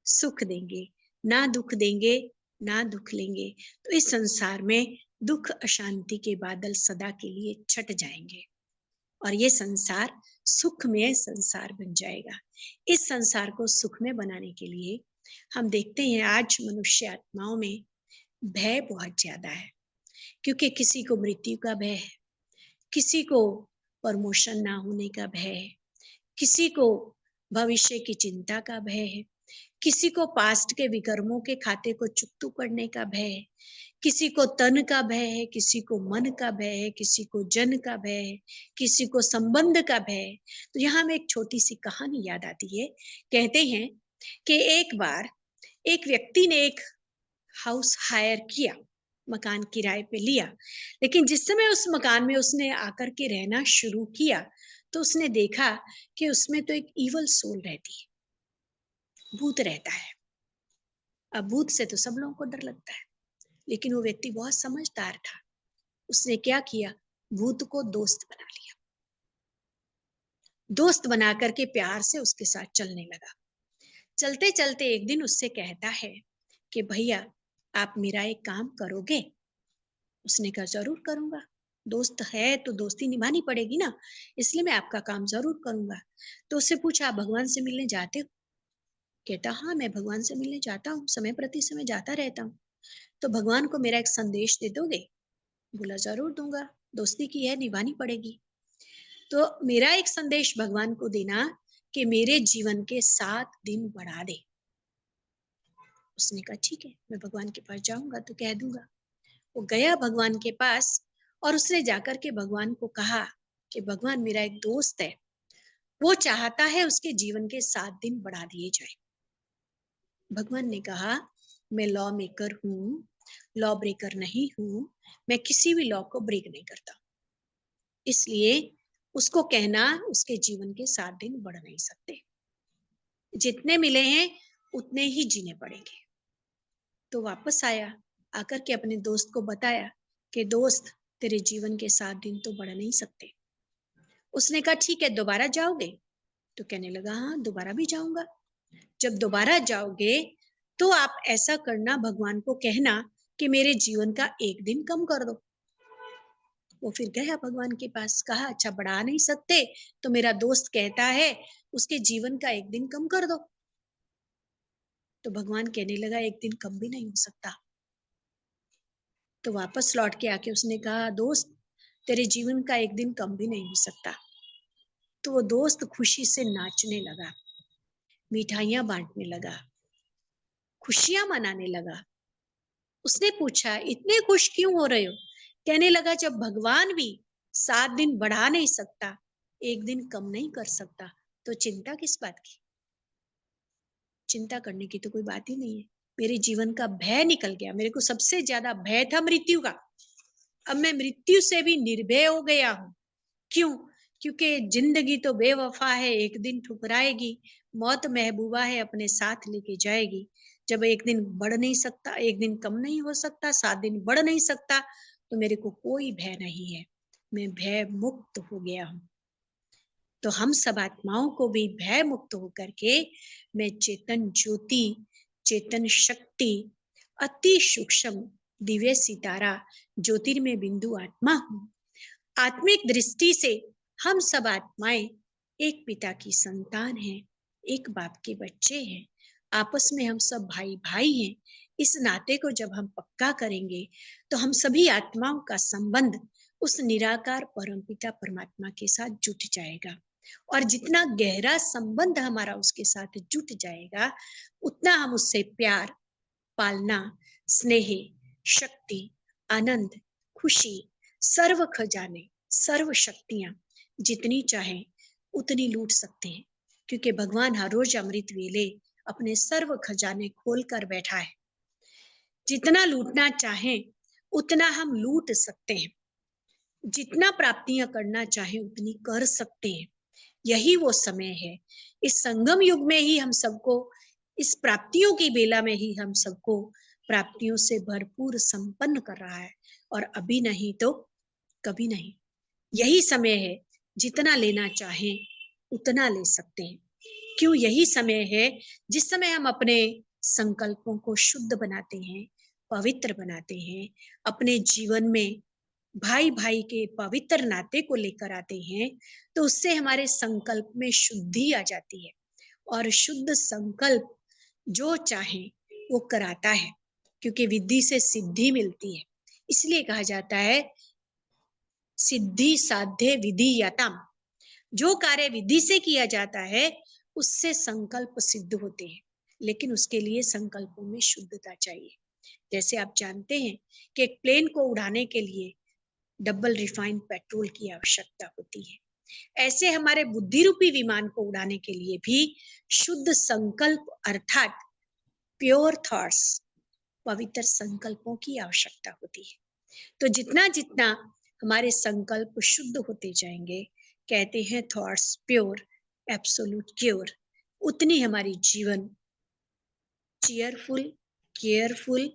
सुख देंगे, ना दुख देंगे, ना दुख लेंगे। तो इस संसार में दुख अशांति के बादल सदा के लिए छट जाएंगे, और ये संसार सुखमय संसार बन जाएगा। इस संसार को सुखमय बनाने के लिए हम देखते हैं आज मनुष्य आत्माओं में भय बहुत ज्यादा है, क्योंकि किसी को मृत्यु का भय है, किसी को प्रमोशन ना होने का भय है, किसी को भविष्य की चिंता का भय है, किसी को पास्ट के विकर्मों के खाते को चुकतू करने का भय है, किसी को तन का भय है, किसी को मन का भय है, किसी को जन का भय है, किसी को संबंध का भय है। तो यहाँ में एक छोटी सी कहानी याद आती है। कहते हैं कि एक बार एक व्यक्ति ने एक हाउस हायर किया, मकान किराए पे लिया, लेकिन जिस समय उस मकान में उसने आकर के रहना शुरू किया, तो उसने देखा कि उसमें तो एक इवल सोल रहती है, भूत रहता है। अब भूत से तो सब लोगों को डर लगता है, लेकिन वो व्यक्ति बहुत समझदार था। उसने क्या किया? भूत को दोस्त बना लिया, दोस्त बना करके प्यार से उसके साथ चलने लगा। चलते चलते एक दिन उससे कहता है कि भैया आप मेरा एक काम करोगे? उसने कहा जरूर करूंगा, दोस्त है तो दोस्ती निभानी पड़ेगी ना, इसलिए मैं आपका काम जरूर करूंगा। तो उससे पूछा आप भगवान से मिलने जाते हो? कहता हाँ मैं भगवान से मिलने जाता हूँ, समय प्रति समय जाता रहता हूँ। तो भगवान को मेरा एक संदेश दे दोगे? बोला जरूर दूंगा, दोस्ती की है निभानी पड़ेगी। तो मेरा एक संदेश भगवान को देना कि मेरे जीवन के 7 दिन बढ़ा दे। उसने कहा ठीक है, मैं भगवान के पास जाऊंगा तो कह दूंगा। वो गया भगवान के पास और उसने जाकर के भगवान को कहा कि भगवान, मेरा एक दोस्त है, वो चाहता है उसके जीवन के 7 दिन बढ़ा दिए जाए। भगवान ने कहा, मैं लॉ मेकर हूँ, लॉ ब्रेकर नहीं हूँ, मैं किसी भी लॉ को ब्रेक नहीं करता, इसलिए उसको कहना उसके जीवन के 7 दिन बढ़ नहीं सकते, जितने मिले हैं उतने ही जीने पड़ेंगे। तो वापस आया, आकर के अपने दोस्त को बताया कि दोस्त, तेरे जीवन के 7 दिन तो बढ़ नहीं सकते। उसने कहा ठीक है, दोबारा जाओगे? तो कहने लगा हाँ, दोबारा भी जाऊंगा। जब दोबारा जाओगे तो आप ऐसा करना, भगवान को कहना कि मेरे जीवन का 1 दिन कम कर दो। वो फिर गया भगवान के पास, कहा अच्छा बढ़ा नहीं सकते, तो मेरा दोस्त कहता है उसके जीवन का 1 दिन कम कर दो। तो भगवान कहने लगा 1 दिन कम भी नहीं हो सकता। तो वापस लौट के आके उसने कहा दोस्त, तेरे जीवन का 1 दिन कम भी नहीं हो सकता। तो वो दोस्त खुशी से नाचने लगा, मिठाइयां बांटने लगा, खुशियां मनाने लगा। उसने पूछा इतने खुश क्यों हो रहे हो? कहने लगा जब भगवान भी 7 दिन बढ़ा नहीं सकता, 1 दिन कम नहीं कर सकता, तो चिंता किस बात की? चिंता करने की तो कोई बात ही नहीं है। मेरे जीवन का भय निकल गया। मेरे को सबसे ज्यादा भय था मृत्यु का। अब मैं मृत्यु से भी निर्भय हो गया हूँ। क्यों? क्योंकि जिंदगी तो बेवफा है, एक दिन ठुकराएगी। मौत महबूबा है, अपने साथ लेके जाएगी। जब 1 दिन बढ़ नहीं सकता, 1 दिन कम नहीं हो सकता, 7 दिन बढ़ नहीं सकता, तो मेरे को कोई भय नहीं है। मैं भय मुक्त हो गया हूँ। तो हम सब आत्माओं को भी भय मुक्त होकर के मैं चेतन ज्योति, चेतन शक्ति, अति सूक्ष्म दिव्य सितारा, ज्योतिर्मय बिंदु आत्मा हूँ। आत्मिक दृष्टि से हम सब आत्माएं एक पिता की संतान हैं, एक बाप के बच्चे हैं। आपस में हम सब भाई भाई हैं। इस नाते को जब हम पक्का करेंगे तो हम सभी आत्माओं का संबंध उस निराकार परमपिता परमात्मा के साथ जुट जाएगा। और जितना गहरा संबंध हमारा उसके साथ जुट जाएगा, उतना हम उससे प्यार, पालना, स्नेह, शक्ति, आनंद, खुशी, सर्व खजाने, सर्व शक्तियां जितनी चाहें उतनी लूट सकते हैं, क्योंकि भगवान हर रोज अमृत वेले अपने सर्व खजाने खोल कर बैठा है। जितना लूटना चाहें उतना हम लूट सकते हैं, जितना प्राप्तियां करना चाहें उतनी कर सकते हैं। यही वो समय है। इस संगम युग में ही हम सबको, इस प्राप्तियों की बेला में ही हम सबको प्राप्तियों से भरपूर संपन्न कर रहा है। और अभी नहीं तो कभी नहीं। यही समय है, जितना लेना चाहें उतना ले सकते हैं। क्यों? यही समय है जिस समय हम अपने संकल्पों को शुद्ध बनाते हैं, पवित्र बनाते हैं, अपने जीवन में भाई भाई के पवित्र नाते को लेकर आते हैं, तो उससे हमारे संकल्प में शुद्धि आ जाती है। और शुद्ध संकल्प जो चाहे वो कराता है, क्योंकि विधि से सिद्धि मिलती है। इसलिए कहा जाता है सिद्धि साध्य विधि यतम। जो कार्य विधि से किया जाता है उससे संकल्प सिद्ध होते हैं, लेकिन उसके लिए संकल्पों में शुद्धता चाहिए। जैसे आप जानते हैं कि एक प्लेन को उड़ाने के लिए डबल रिफाइंड पेट्रोल की आवश्यकता होती है, ऐसे हमारे बुद्धि रूपी विमान को उड़ाने के लिए भी शुद्ध संकल्प अर्थात प्योर थॉट्स, पवित्र संकल्पों की आवश्यकता होती है। तो जितना जितना हमारे संकल्प शुद्ध होते जाएंगे, कहते हैं थॉट्स प्योर, एब्सोल्यूट क्योर, उतनी हमारी जीवन चीयरफुल, केयरफुल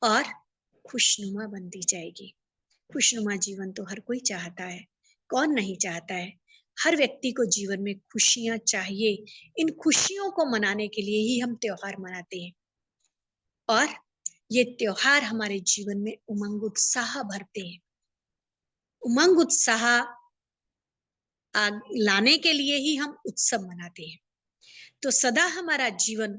और खुशनुमा बनती जाएगी। खुशनुमा जीवन तो हर कोई चाहता है, कौन नहीं चाहता है? हर व्यक्ति को जीवन में खुशियां चाहिए। इन खुशियों को मनाने के लिए ही हम त्योहार मनाते हैं, और ये त्योहार हमारे जीवन में उमंग उत्साह भरते हैं। उमंग उत्साह लाने के लिए ही हम उत्सव मनाते हैं। तो सदा हमारा जीवन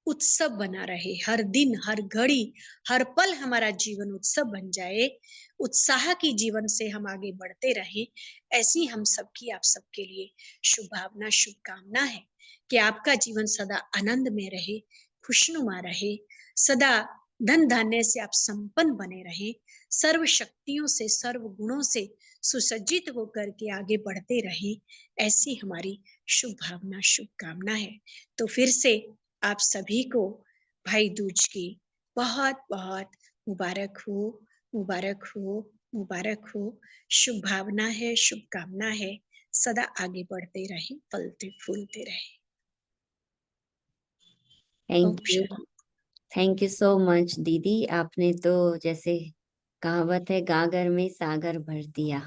उत्सव बना रहे, हर दिन, हर घड़ी, हर पल हमारा जीवन उत्सव बन जाए, उत्साह की जीवन से हम आगे बढ़ते रहें, ऐसी हम सबकी आप सबके लिए शुभ भावना, शुभकामना है कि आपका जीवन सदा आनंद में रहे, खुशनुमा रहे, सदा धन धान्य से आप संपन्न बने रहें, सर्व शक्तियों से, सर्व गुणों से सुसज्जित होकर के आगे बढ़ते रहें, ऐसी हमारी शुभ भावना, शुभकामना है। तो फिर से आप सभी को भाई दूज की बहुत बहुत मुबारक हो, मुबारक हो, मुबारक हो। शुभ भावना है, शुभकामना है, सदा आगे बढ़ते रहे, फलते फूलते रहे। Thank Om you. शांति। थैंक यू सो मच दीदी। आपने तो जैसे कहावत है, गागर में सागर भर दिया।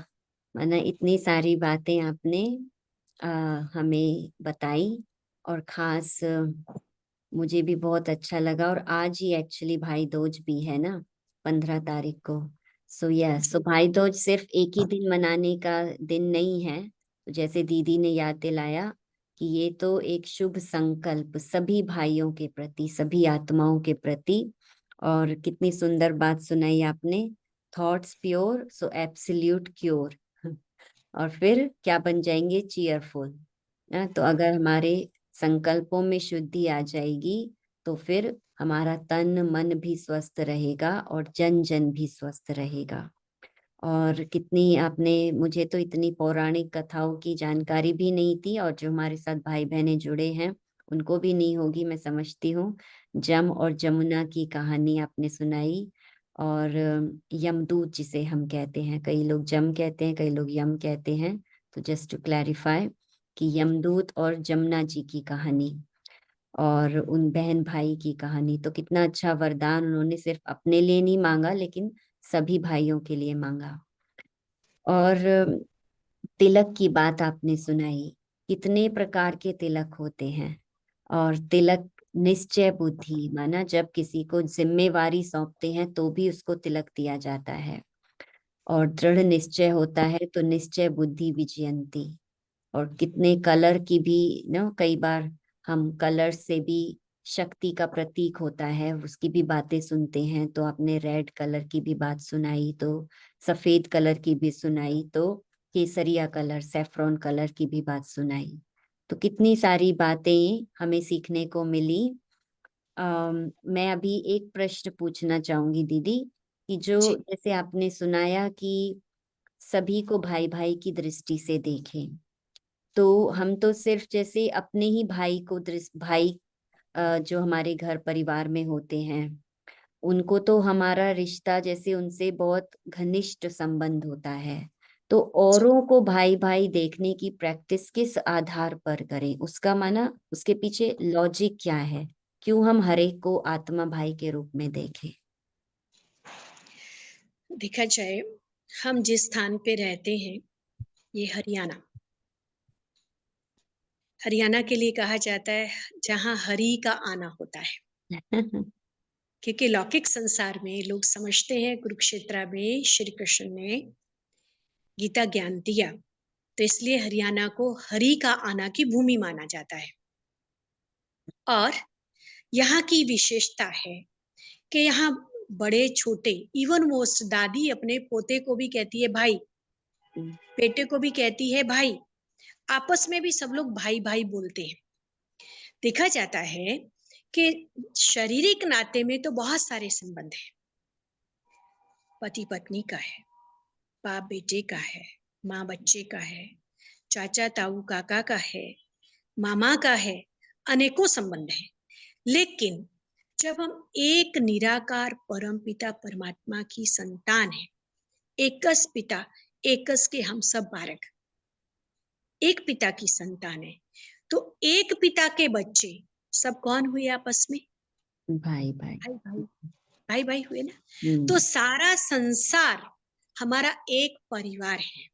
माना इतनी सारी बातें आपने आ, हमें बताई। और खास मुझे भी बहुत अच्छा लगा। और आज ही एक्चुअली भाई दूज भी है ना, 15 तारीख को। सो जी भाई दूज सिर्फ एक ही दिन मनाने का दिन नहीं है। तो जैसे दीदी ने याद दिलाया कि ये तो एक शुभ संकल्प सभी भाइयों के प्रति, सभी आत्माओं के प्रति। और कितनी सुंदर बात सुनाई आपने। Thoughts pure so absolute cure. और फिर क्या बन जाएंगे? चीयरफुल। ना, तो अगर हमारे संकल्पों में शुद्धि आ जाएगी तो फिर हमारा तन मन भी स्वस्थ रहेगा और जन जन भी स्वस्थ रहेगा। और कितनी आपने, मुझे तो इतनी पौराणिक कथाओं की जानकारी भी नहीं थी, और जो हमारे साथ भाई बहनें जुड़े हैं उनको भी नहीं होगी, मैं समझती हूँ। जम और जमुना की कहानी आपने सुनाई। और यमदूत जिसे हम कहते हैं, कई लोग जम कहते हैं, कई लोग यम कहते हैं। तो जस्ट टू क्लैरिफाई कि यमदूत और जमुना जी की कहानी और उन बहन भाई की कहानी, तो कितना अच्छा वरदान उन्होंने सिर्फ अपने लिए नहीं मांगा लेकिन सभी भाइयों के लिए मांगा। और तिलक की बात आपने सुनाई। कितने प्रकार के तिलक होते हैं। और तिलक निश्चय बुद्धि, माना जब किसी को जिम्मेवारी सौंपते हैं तो भी उसको तिलक दिया जाता है। और दृढ़ निश्चय होता है तो निश्चय बुद्धि विजयंती। और कितने कलर की भी ना, कई बार हम कलर से भी शक्ति का प्रतीक होता है, उसकी भी बातें सुनते हैं। तो आपने रेड कलर की भी बात सुनाई, तो सफेद कलर की भी सुनाई, तो केसरिया कलर, सैफ्रॉन कलर की भी बात सुनाई। तो कितनी सारी बातें हमें सीखने को मिली। मैं अभी एक प्रश्न पूछना चाहूंगी दीदी, कि जो जी जैसे आपने सुनाया कि सभी को भाई भाई की दृष्टि से देखें, तो हम तो सिर्फ जैसे अपने ही भाई को भाई जो हमारे घर परिवार में होते हैं उनको तो हमारा रिश्ता जैसे उनसे बहुत घनिष्ठ संबंध होता है। तो जी औरों को भाई भाई देखने की प्रैक्टिस किस आधार पर करें, उसका माना उसके पीछे लॉजिक क्या है? क्यों हम हर एक को आत्मा भाई के रूप में देखें? देखा जाए, हम जिस स्थान पे रहते हैं, ये हरियाणा, हरियाणा के लिए कहा जाता है जहाँ हरि का आना होता है। क्योंकि लौकिक संसार में लोग समझते हैं कुरुक्षेत्र में श्री कृष्ण ने गीता ज्ञान दिया, तो इसलिए हरियाणा को हरि का आना की भूमि माना जाता है। और यहाँ की विशेषता है कि यहाँ बड़े छोटे, इवन मोस्ट दादी अपने पोते को भी कहती है भाई, बेटे को भी कहती है भाई, आपस में भी सब लोग भाई भाई बोलते हैं। देखा जाता है कि शारीरिक नाते में तो बहुत सारे संबंध हैं, पति पत्नी का है, बाप बेटे का है, माँ बच्चे का है, चाचा ताऊ काका का है, मामा का है, अनेकों संबंध हैं। लेकिन जब हम एक निराकार परम पिता परमात्मा की संतान है, एकस पिता एकस के हम सब बालक, एक पिता की संतान है, तो एक पिता के बच्चे सब कौन हुए आपस में? भाई भाई। भाई भाई, भाई भाई हुए ना। तो हम्म। सारा संसार हमारा एक परिवार है,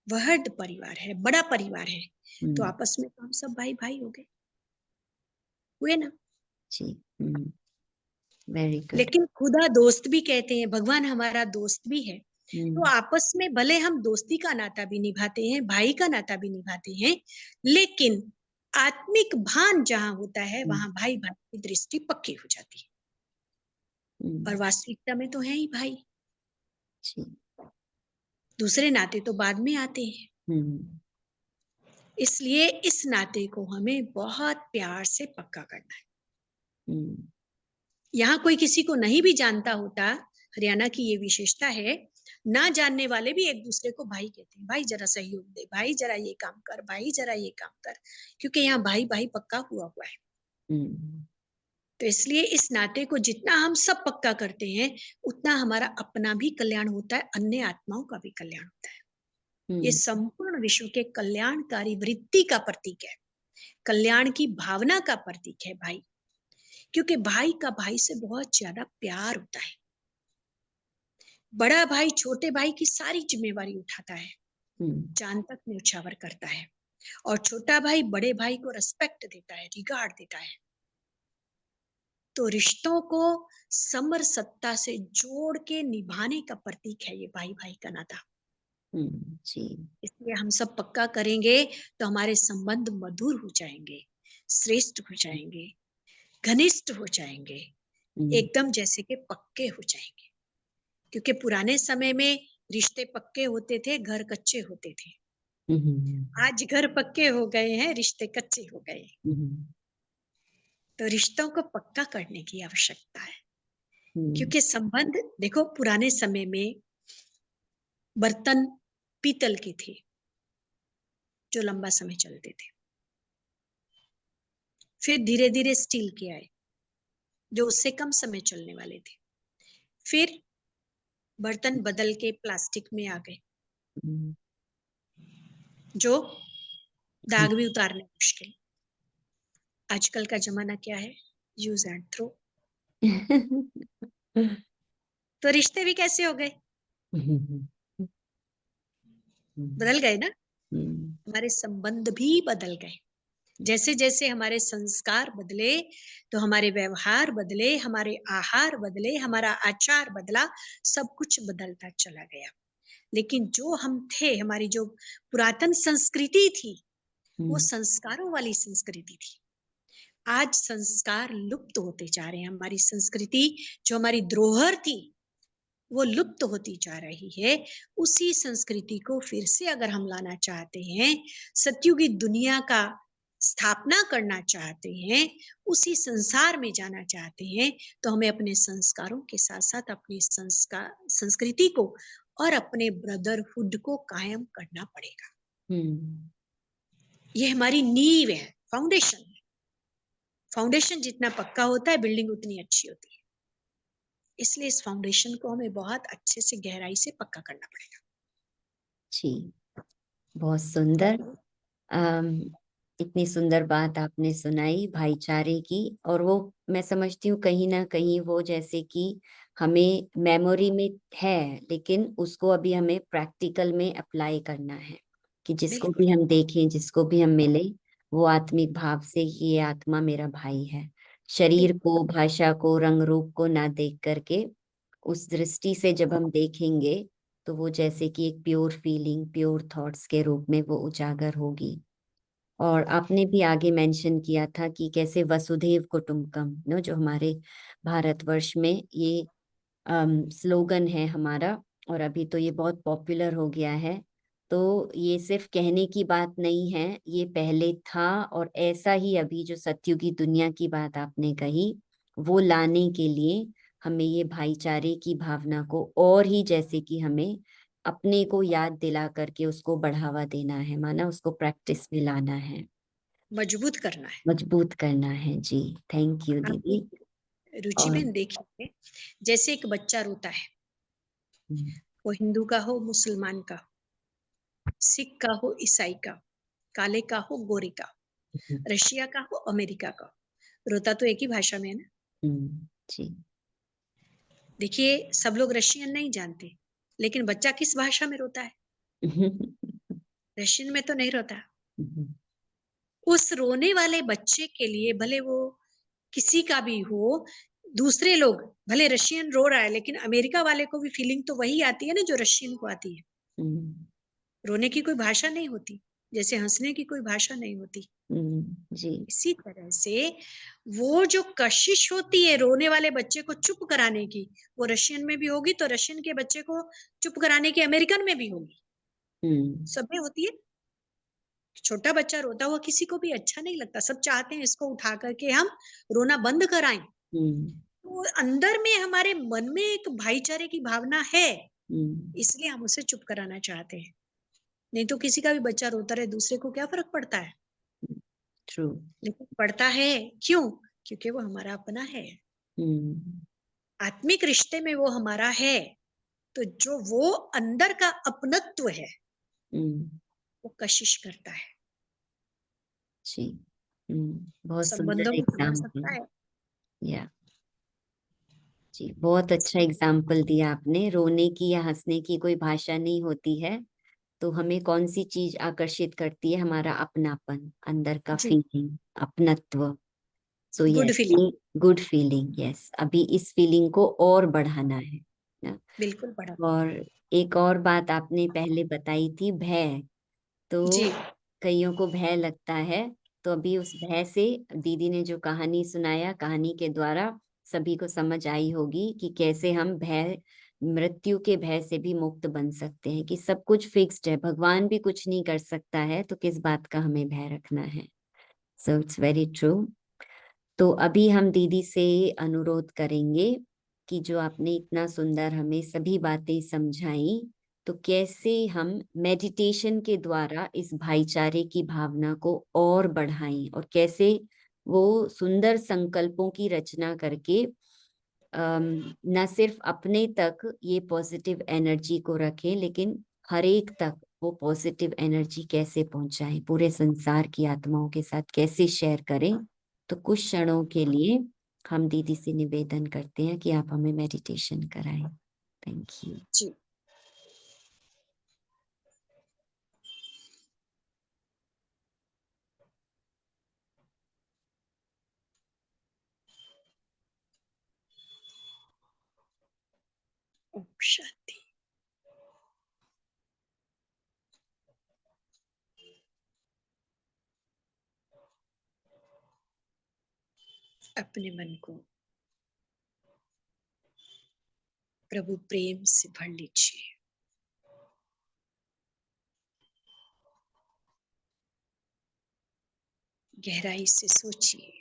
वृहद परिवार है, बड़ा परिवार है। तो हम्म। आपस में तो हम सब भाई भाई हो गए, हुए ना। जी। Very good. लेकिन खुदा दोस्त भी कहते हैं, भगवान हमारा दोस्त भी है। तो हम्म। आपस में भले हम दोस्ती का नाता भी निभाते हैं, भाई का नाता भी निभाते हैं, लेकिन आत्मिक भान जहां होता है हम्म। वहां भाई भाई की दृष्टि पक्की हो जाती है। और हम्म। वास्तविकता में तो है ही भाई। जी। दूसरे नाते तो बाद में आते हैं। हम्म, इसलिए इस नाते को हमें बहुत प्यार से पक्का करना है। हम्म, यहाँ कोई किसी को नहीं भी जानता होता, हरियाणा की ये विशेषता है, ना जानने वाले भी एक दूसरे को भाई कहते हैं, भाई जरा सहयोग दे, भाई जरा ये काम कर, भाई जरा ये काम कर, क्योंकि यहाँ भाई भाई पक्का हुआ है। हम्म, तो इसलिए इस नाते को जितना हम सब पक्का करते हैं, उतना हमारा अपना भी कल्याण होता है, अन्य आत्माओं का भी कल्याण होता है। ये हम्म, संपूर्ण विश्व के कल्याणकारी वृत्ति का प्रतीक है, कल्याण की भावना का प्रतीक है भाई। क्योंकि भाई का भाई से बहुत ज्यादा प्यार होता है। बड़ा भाई छोटे भाई की सारी जिम्मेवारी उठाता है, जान तक न्यौछावर करता है, और छोटा भाई बड़े भाई को रिस्पेक्ट देता है, रिगार्ड देता है। तो रिश्तों को समरसत्ता से जोड़ के निभाने का प्रतीक है ये भाई भाई का नाता। जी, इसलिए हम सब पक्का करेंगे तो हमारे संबंध मधुर हो जाएंगे, श्रेष्ठ हो जाएंगे, घनिष्ठ हो जाएंगे, एकदम जैसे कि पक्के हो जाएंगे। क्योंकि पुराने समय में रिश्ते पक्के होते थे, घर कच्चे होते थे। आज घर पक्के हो गए हैं, रिश्ते कच्चे हो गए। तो रिश्तों को पक्का करने की आवश्यकता है। क्योंकि संबंध देखो, पुराने समय में बर्तन पीतल के थे जो लंबा समय चलते थे। फिर धीरे धीरे स्टील के आए जो उससे कम समय चलने वाले थे। फिर बर्तन बदल के प्लास्टिक में आ गए जो दाग भी उतारने मुश्किल। आजकल का जमाना क्या है? Use and throw. तो रिश्ते भी कैसे हो गए? बदल गए ना। हमारे संबंध भी बदल गए। जैसे जैसे हमारे संस्कार बदले तो हमारे व्यवहार बदले, हमारे आहार बदले, हमारा आचार बदला, सब कुछ बदलता चला गया। लेकिन जो हम थे, हमारी जो पुरातन संस्कृति थी, वो संस्कारों वाली संस्कृति थी। आज संस्कार लुप्त होते जा रहे हैं। हमारी संस्कृति जो हमारी धरोहर थी वो लुप्त होती जा रही है। उसी संस्कृति को फिर से अगर हम लाना चाहते हैं, सतयुगी दुनिया का स्थापना करना चाहते हैं, उसी संसार में जाना चाहते हैं, तो हमें अपने संस्कारों के साथ साथ अपनी संस्कृति को और अपने ब्रदरहुड को कायम करना पड़ेगा। ये हमारी नींव है, फाउंडेशन है। फाउंडेशन जितना पक्का होता है, बिल्डिंग उतनी अच्छी होती है। इसलिए इस फाउंडेशन को हमें बहुत अच्छे से गहराई से पक्का करना पड़ेगा। जी, बहुत सुंदर। इतनी सुंदर बात आपने सुनाई भाईचारे की, और वो मैं समझती हूँ कहीं ना कहीं वो जैसे कि हमें मेमोरी में है, लेकिन उसको अभी हमें प्रैक्टिकल में अप्लाई करना है कि जिसको भी हम देखें, जिसको भी हम मिले, वो आत्मिक भाव से ये आत्मा मेरा भाई है। शरीर को, भाषा को, रंग रूप को ना देख करके उस दृष्टि से जब हम देखेंगे तो वो जैसे कि एक प्योर फीलिंग, प्योर थॉट्स के रूप में वो उजागर होगी। और आपने भी आगे मेंशन किया था कि कैसे वसुधैव कुटुंबकम नो, जो हमारे भारतवर्ष में ये स्लोगन है हमारा, और अभी तो ये बहुत पॉपुलर हो गया है। तो ये सिर्फ कहने की बात नहीं है, ये पहले था, और ऐसा ही अभी जो सतयुगी दुनिया की बात आपने कही, वो लाने के लिए हमें ये भाईचारे की भावना को और ही जैसे कि हमें अपने को याद दिला करके उसको बढ़ावा देना है, माना उसको प्रैक्टिस में लाना है, मजबूत करना है, मजबूत करना है। जी, थैंक यू आपकी दीदी। रुचि और में देखिए, जैसे एक बच्चा रोता है, वो हिंदू का हो, मुसलमान का हो, सिख का हो, ईसाई का, काले का हो, गोरे का, रशिया का हो, अमेरिका का, रोता तो एक ही भाषा में है ना। जी। देखिए, सब लोग रशियन नहीं जानते, लेकिन बच्चा किस भाषा में रोता है? रशियन में तो नहीं रोता। उस रोने वाले बच्चे के लिए, भले वो किसी का भी हो, दूसरे लोग, भले रशियन रो रहा है, लेकिन अमेरिका वाले को भी फीलिंग तो वही आती है ना जो रशियन को आती है। रोने की कोई भाषा नहीं होती। जैसे हंसने की कोई भाषा नहीं होती, जी। इसी तरह से वो जो कशिश होती है रोने वाले बच्चे को चुप कराने की, वो रशियन में भी होगी तो रशियन के बच्चे को चुप कराने की अमेरिकन में भी होगी, सब में होती है। छोटा बच्चा रोता हुआ किसी को भी अच्छा नहीं लगता, सब चाहते हैं इसको उठा करके हम रोना बंद कराएं। तो अंदर में हमारे मन में एक भाईचारे की भावना है, इसलिए हम उसे चुप कराना चाहते हैं। नहीं तो किसी का भी बच्चा रोता रहे, दूसरे को क्या फर्क पड़ता है? ट्रू। लेकिन पड़ता है, क्यों? क्योंकि वो हमारा अपना है, आत्मिक रिश्ते में वो हमारा है। तो जो वो अंदर का अपनत्व है, वो कशिश करता है, जी। बहुत संबंधों सुंदर में समझ एग्जाम्पल। सकता है। या जी, बहुत अच्छा एग्जाम्पल दिया आपने। रोने की या हंसने की कोई भाषा नहीं होती है, तो हमें कौन सी चीज आकर्षित करती है? हमारा अपनापन, अंदर का जी, फीलिंग, अपनत्व। So good yes, feeling, good feeling. Yes, अभी इस फीलिंग को और बढ़ाना है ना। बिल्कुल पड़ा। और एक और बात आपने पहले बताई थी, भय। जी, तो कईयों को भय लगता है, तो अभी उस भय से दीदी ने जो कहानी सुनाया, कहानी के द्वारा सभी को समझ आई होगी कि कैसे हम भय, मृत्यु के भय से भी मुक्त बन सकते हैं, कि सब कुछ फिक्स्ड है, भगवान भी कुछ नहीं कर सकता है, तो किस बात का हमें भय रखना है। So it's very true. तो अभी हम दीदी से अनुरोध करेंगे कि जो आपने इतना सुंदर हमें सभी बातें समझाई, तो कैसे हम मेडिटेशन के द्वारा इस भाईचारे की भावना को और बढ़ाएं, और कैसे वो सुंदर संकल्पों की रचना करके न सिर्फ अपने तक ये पॉजिटिव एनर्जी को रखें, लेकिन हर एक तक वो पॉजिटिव एनर्जी कैसे पहुंचाएं, पूरे संसार की आत्माओं के साथ कैसे शेयर करें। तो कुछ क्षणों के लिए हम दीदी से निवेदन करते हैं कि आप हमें मेडिटेशन कराएं। Thank you. जी। ओम शांति। अपने मन को प्रभु प्रेम से भर लीजिए। गहराई से सोचिए,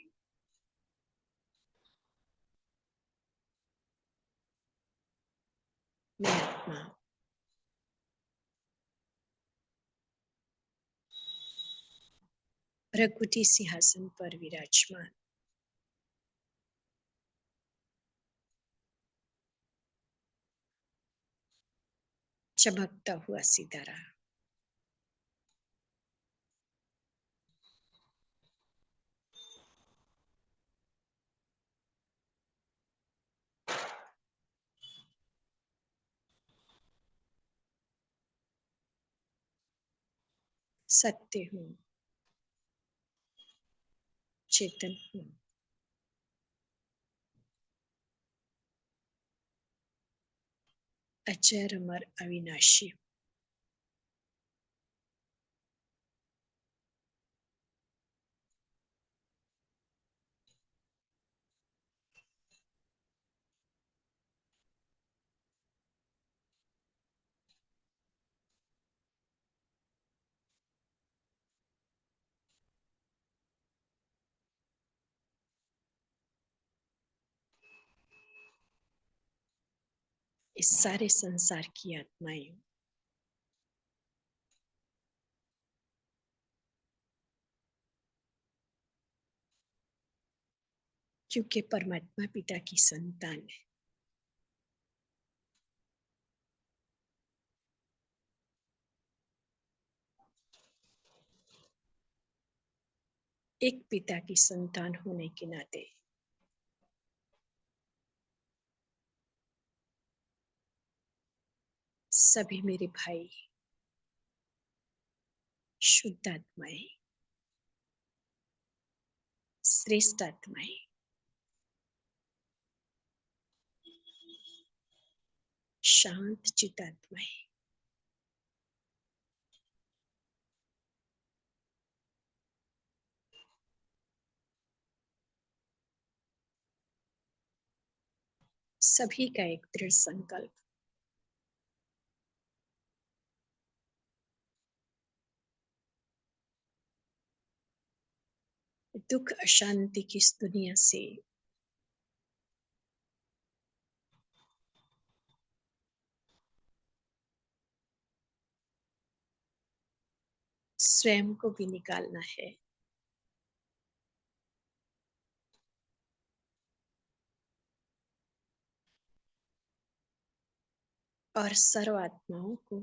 मैं आत्मा प्रकृति सिंहासन पर विराजमान, चमकता हुआ सितारा, सत्य हूँ, चेतन हूँ, अजर अमर अविनाशी। इस सारे संसार की आत्माएं हूँ, क्योंकि परमात्मा पिता की संतान है। एक पिता की संतान होने के नाते सभी मेरे भाई शुद्ध आत्माएं, श्रेष्ठ आत्माएं, शांत चित्त आत्माएं, सभी का एक दृढ़ संकल्प। दुख अशांति की इस दुनिया से स्वयं को भी निकालना है। और सर्व आत्माओं को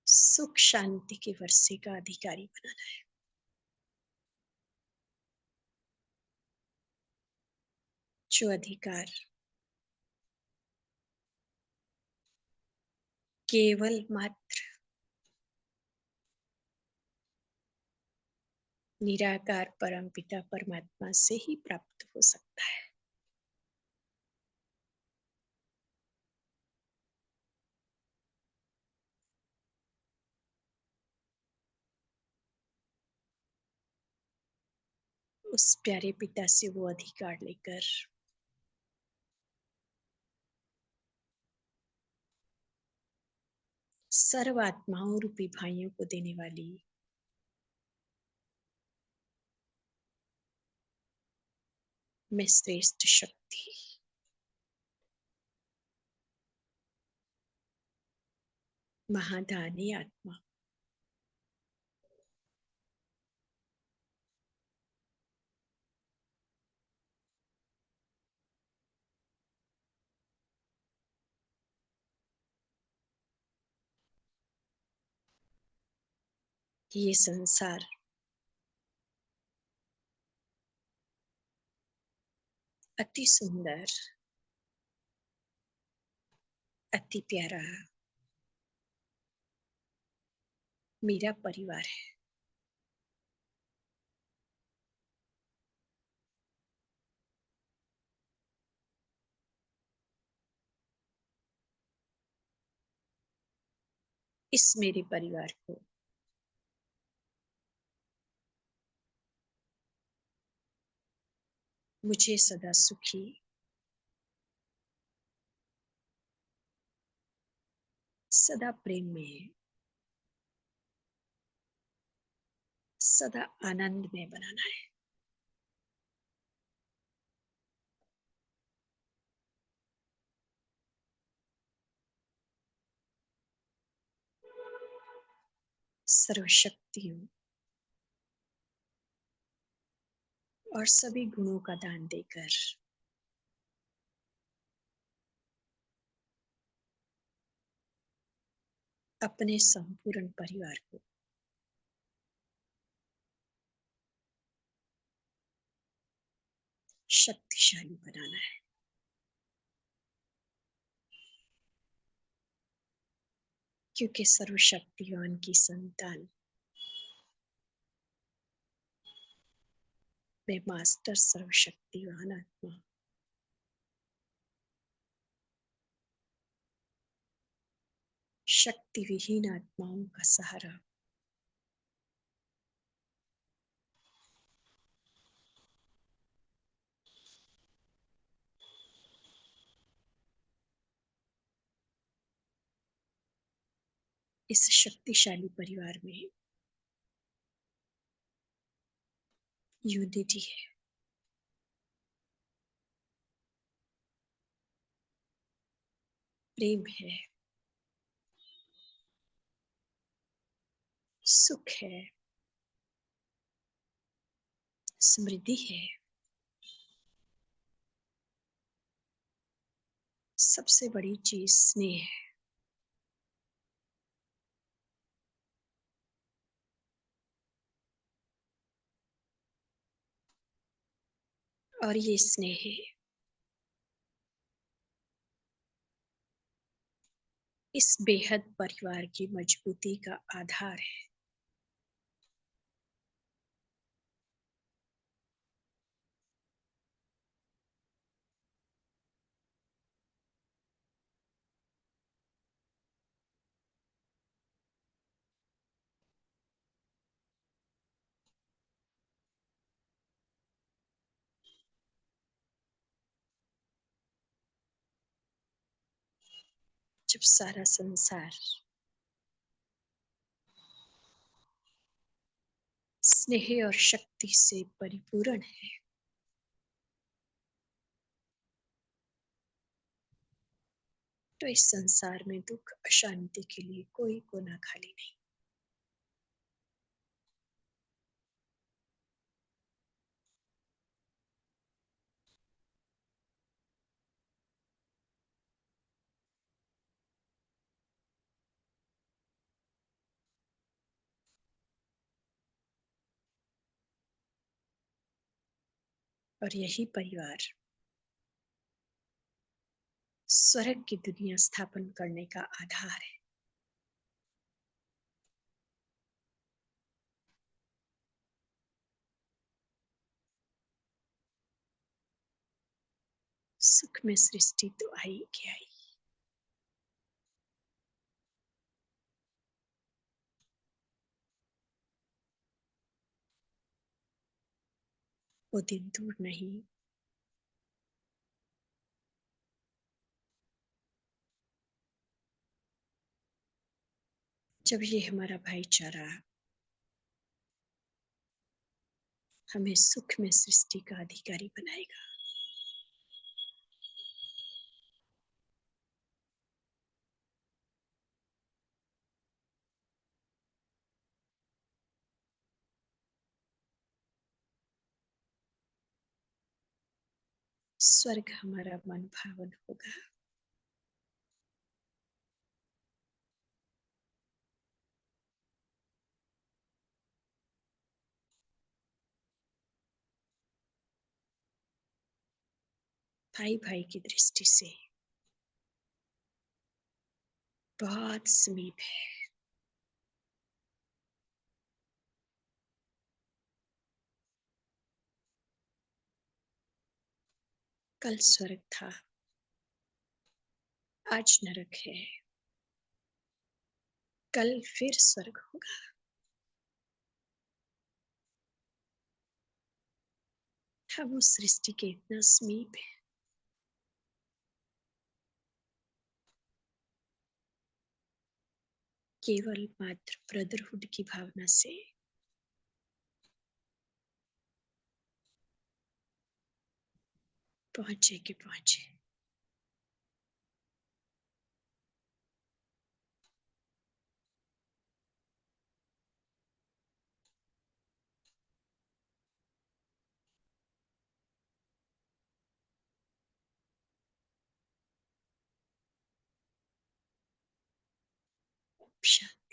सुख शांति के वर्षे का अधिकारी बनाना है। जो अधिकार केवल मात्र निराकार परम पिता परमात्मा से ही प्राप्त हो सकता है। उस प्यारे पिता से वो अधिकार लेकर सर्व आत्माओं रूपी भाइयों को देने वाली मैं श्रेष्ठ शक्ति, महादानी आत्मा ये संसार अति सुंदर, अति प्यारा मेरा परिवार है। इस मेरे परिवार को मुझे सदा सुखी, सदा प्रेम में, सदा आनंद में बनाना है। सर्वशक्तियों और सभी गुणों का दान देकर अपने संपूर्ण परिवार को शक्तिशाली बनाना है। क्योंकि सर्वशक्तिवान की संतान मैं मास्टर सर्वशक्तिवान आत्मा शक्ति विहीन आत्माओं का सहारा इस शक्तिशाली परिवार में यूनिटी है, प्रेम है, सुख है, समृद्धि है। सबसे बड़ी चीज स्नेह है। और ये स्नेह इस बेहद परिवार की मजबूती का आधार है। जब सारा संसार स्नेह और शक्ति से परिपूर्ण है, तो इस संसार में दुख अशांति के लिए कोई कोना खाली नहीं। और यही परिवार स्वर्ग की दुनिया स्थापन करने का आधार है। सुख में सृष्टि तो आई कि आई, वो दिन दूर नहीं जब ये हमारा भाईचारा हमें सुख में सृष्टि का अधिकारी बनाएगा। स्वर्ग हमारा मन भावन होगा। भाई भाई की दृष्टि से बहुत समीप है। कल स्वर्ग था, आज नरक है, कल फिर स्वर्ग होगा। हम उस सृष्टि के इतना समीप है, केवल मात्र ब्रदरहुड की भावना से पहुंचे कि पहुंचे। शांति।